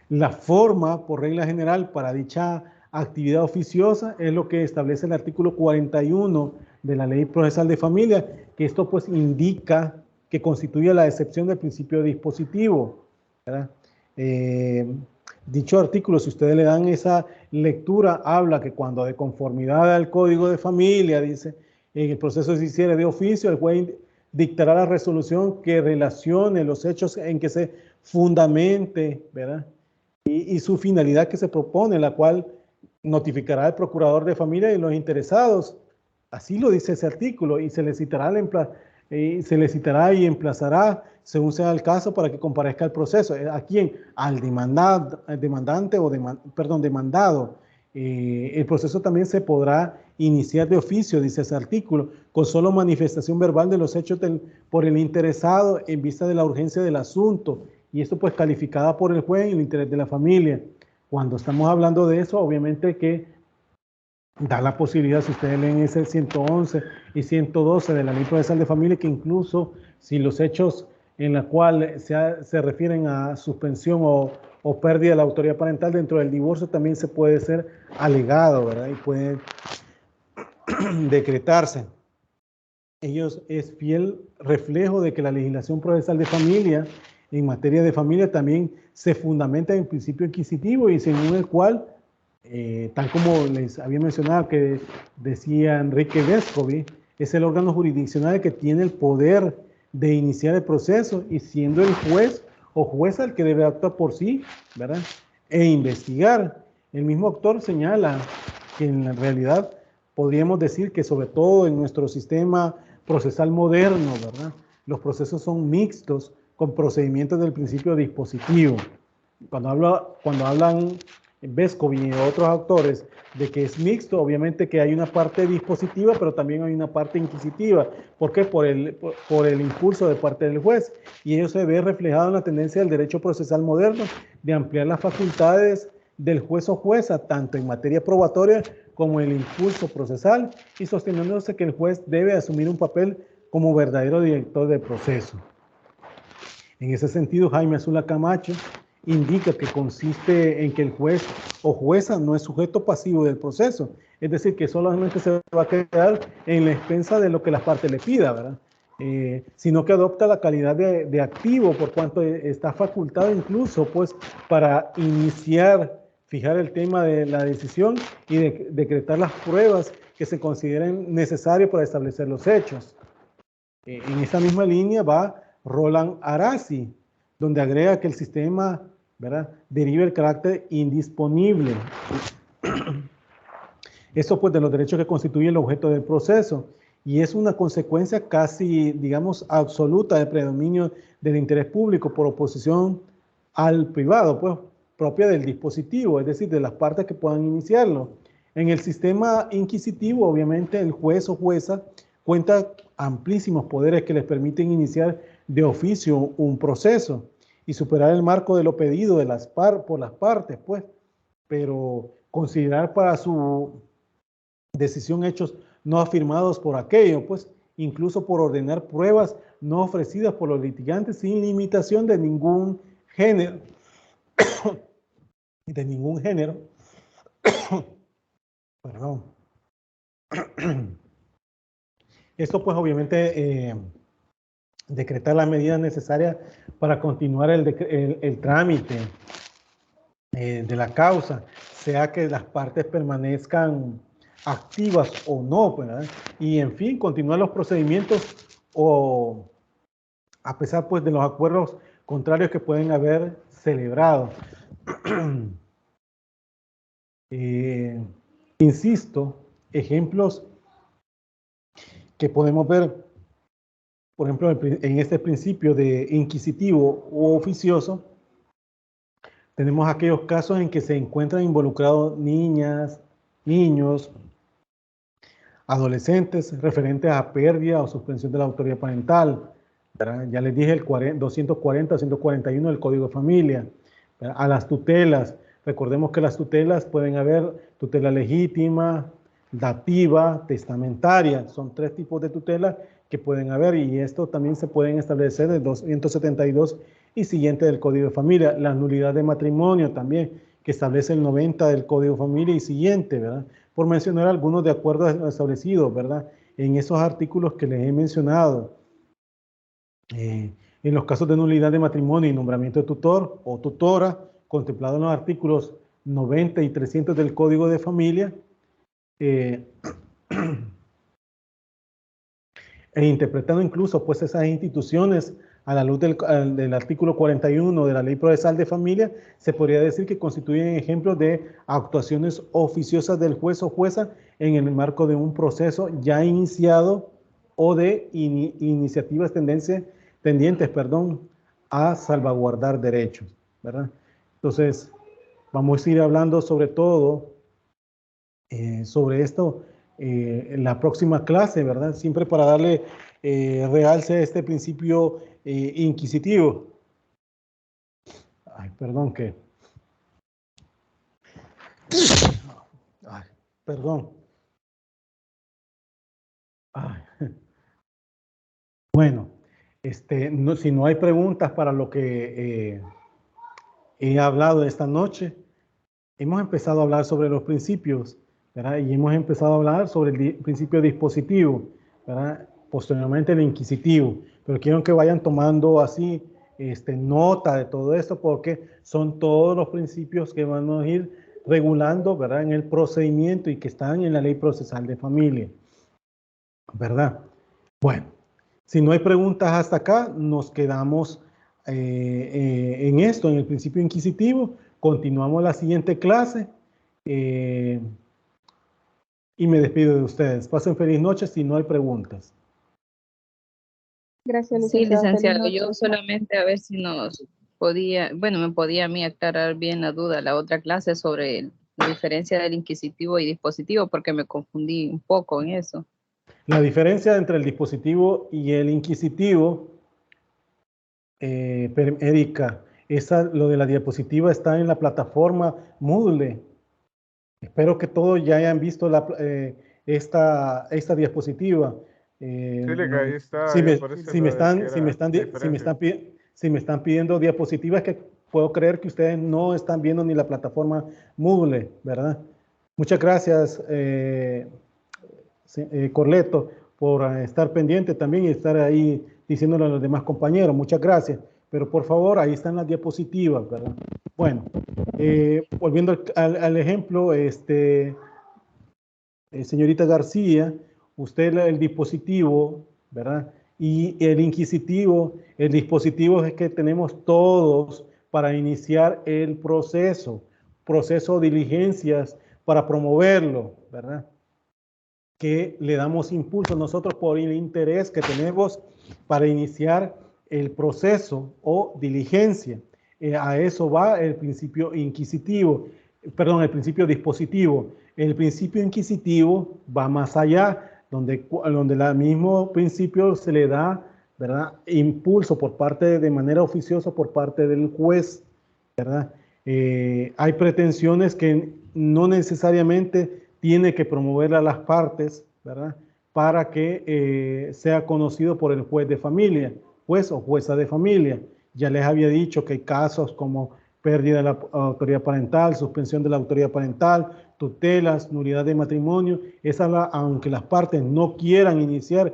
La forma, por regla general, para dicha actividad oficiosa es lo que establece el artículo 41 de la Ley Procesal de Familia, que esto pues indica que constituye la excepción del principio dispositivo, ¿verdad? Dicho artículo, si ustedes le dan esa lectura, habla que cuando de conformidad al Código de Familia, dice, en el proceso se hiciere de oficio, el juez dictará la resolución que relacione los hechos en que se fundamente, ¿verdad? Y su finalidad que se propone, la cual notificará al procurador de familia y los interesados. Así lo dice ese artículo, y se le citará y emplazará, según sea el caso, para que comparezca al proceso. ¿A quién? Al demandante o demandado. El proceso también se podrá iniciar de oficio, dice ese artículo, con solo manifestación verbal de los hechos por el interesado en vista de la urgencia del asunto, y esto pues calificada por el juez en el interés de la familia. Cuando estamos hablando de eso, obviamente que da la posibilidad, si ustedes leen ese 111 y 112 de la Ley Procesal de Familia, que incluso si los hechos en la cual se refieren a suspensión o pérdida de la autoridad parental dentro del divorcio, también se puede ser alegado, ¿verdad? Y puede decretarse. Ellos es fiel reflejo de que la legislación procesal de familia en materia de familia también se fundamenta en principio inquisitivo y según el cual, tal como les había mencionado que decía Enrique Vescovi, es el órgano jurisdiccional que tiene el poder de iniciar el proceso y siendo el juez o jueza el que debe actuar por sí, ¿verdad? E investigar. El mismo autor señala que en la realidad podríamos decir que sobre todo en nuestro sistema procesal moderno, ¿verdad? Los procesos son mixtos con procedimientos del principio dispositivo. Cuando hablan Vescovi y otros autores de que es mixto, obviamente que hay una parte dispositiva, pero también hay una parte inquisitiva. ¿Por qué? Por el impulso de parte del juez. Y ello se ve reflejado en la tendencia del derecho procesal moderno de ampliar las facultades del juez o jueza, tanto en materia probatoria como en el impulso procesal, y sosteniéndose que el juez debe asumir un papel como verdadero director del proceso. En ese sentido, Jaime Azula Camacho indica que consiste en que el juez o jueza no es sujeto pasivo del proceso, es decir, que solamente se va a quedar en la expensa de lo que la parte le pida, ¿verdad? Sino que adopta la calidad de activo, por cuanto está facultado incluso pues, para fijar el tema de la decisión y decretar las pruebas que se consideren necesarias para establecer los hechos. En esa misma línea va Roland Arasi, donde agrega que el sistema, ¿verdad?, deriva el carácter indisponible. Esto pues de los derechos que constituye el objeto del proceso y es una consecuencia casi, digamos, absoluta del predominio del interés público por oposición al privado, pues propia del dispositivo, es decir, de las partes que puedan iniciarlo. En el sistema inquisitivo, obviamente, el juez o jueza cuenta amplísimos poderes que les permiten iniciar de oficio un proceso y superar el marco de lo pedido por las partes, pues, pero considerar para su decisión hechos no afirmados por aquello, pues, incluso por ordenar pruebas no ofrecidas por los litigantes sin limitación de ningún género, perdón. Esto pues obviamente decretar las medidas necesarias para continuar el trámite de la causa, sea que las partes permanezcan activas o no, ¿verdad? Y en fin, continuar los procedimientos o a pesar pues de los acuerdos contrarios que pueden haber celebrado. Insisto, ejemplos que podemos ver, por ejemplo, en este principio de inquisitivo u oficioso, tenemos aquellos casos en que se encuentran involucrados niñas, niños, adolescentes referentes a pérdida o suspensión de la autoridad parental, ¿verdad? Ya les dije el 240, 141 del Código de Familia, ¿verdad? A las tutelas, recordemos que las tutelas pueden haber tutela legítima, dativa, testamentaria, son 3 tipos de tutelas que pueden haber y esto también se pueden establecer del 272 y siguiente del Código de Familia, la nulidad de matrimonio también, que establece el 90 del Código de Familia y siguiente, ¿verdad? Por mencionar algunos de acuerdos establecidos, ¿verdad? En esos artículos que les he mencionado. En los casos de nulidad de matrimonio y nombramiento de tutor o tutora, contemplado en los artículos 90 y 300 del Código de Familia, e interpretando incluso pues esas instituciones a la luz del artículo 41 de la Ley Procesal de Familia, se podría decir que constituyen ejemplos de actuaciones oficiosas del juez o jueza en el marco de un proceso ya iniciado o de iniciativas tendientes a salvaguardar derechos, ¿verdad? Entonces, vamos a ir hablando sobre todo sobre esto en la próxima clase, ¿verdad? Siempre para darle realce a este principio inquisitivo. Ay, perdón que... Ay, perdón. Ay. Bueno, si no hay preguntas para lo que he hablado esta noche, hemos empezado a hablar sobre los principios, ¿verdad? Y hemos empezado a hablar sobre el principio dispositivo, ¿verdad? Posteriormente el inquisitivo, pero quiero que vayan tomando así nota de todo esto porque son todos los principios que van a ir regulando, ¿verdad? En el procedimiento y que están en la Ley Procesal de Familia, ¿verdad? Bueno, si no hay preguntas hasta acá, nos quedamos en esto, en el principio inquisitivo. Continuamos la siguiente clase y me despido de ustedes. Pasen feliz noche si no hay preguntas. Gracias, Sí, licenciado, Feliz yo noche. solamente a ver si nos podía, bueno, me podía a mí aclarar bien la duda, la otra clase sobre la diferencia del inquisitivo y dispositivo, porque me confundí un poco en eso. La diferencia entre el dispositivo y el inquisitivo, Erika, lo de la diapositiva está en la plataforma Moodle. Espero que todos ya hayan visto esta diapositiva. Sí, ahí está, Si ahí me, aparece si me lo de están, que si me era están, la si me diferencia. están, si me están pidiendo diapositivas, que puedo creer que ustedes no están viendo ni la plataforma Moodle, ¿verdad? Muchas gracias, Corleto, por estar pendiente también y estar ahí diciéndole a los demás compañeros. Muchas gracias. Pero por favor, ahí están las diapositivas, ¿verdad? Bueno, volviendo al ejemplo, señorita García, usted el dispositivo, ¿verdad? Y el inquisitivo, el dispositivo es que tenemos todos para iniciar el proceso de diligencias para promoverlo, ¿verdad? Que le damos impulso nosotros por el interés que tenemos para iniciar el proceso o diligencia. A eso va el principio inquisitivo, perdón, el principio dispositivo. El principio inquisitivo va más allá, donde el mismo principio se le da, ¿verdad?, impulso por parte, de manera oficiosa por parte del juez, ¿verdad? Hay pretensiones que no necesariamente tiene que promover a las partes, ¿verdad?, para que sea conocido por el juez de familia, juez o jueza de familia. Ya les había dicho que hay casos como pérdida de la autoridad parental, suspensión de la autoridad parental, tutelas, nulidad de matrimonio. Aunque las partes no quieran iniciar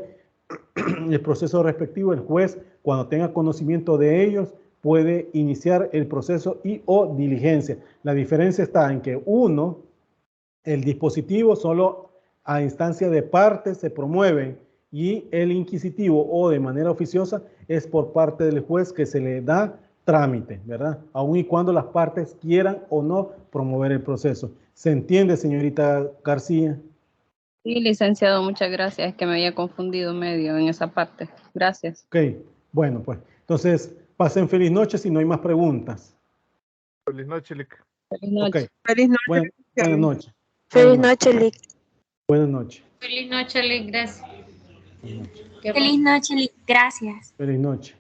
el proceso respectivo, el juez, cuando tenga conocimiento de ellos, puede iniciar el proceso y o diligencia. La diferencia está en que el dispositivo solo a instancia de partes se promueve y el inquisitivo o de manera oficiosa es por parte del juez que se le da trámite, ¿verdad? Aun y cuando las partes quieran o no promover el proceso. ¿Se entiende, señorita García? Sí, licenciado, muchas gracias, es que me había confundido medio en esa parte. Gracias. Ok, bueno, pues, entonces, pasen feliz noche si no hay más preguntas. Feliz noche, Lic. Feliz noche. Ok. Feliz noche. Buenas noches. Feliz noche, Lick. Buenas noches. Feliz noche, Lick. Gracias. Feliz noche, Lick. Gracias. Feliz noche.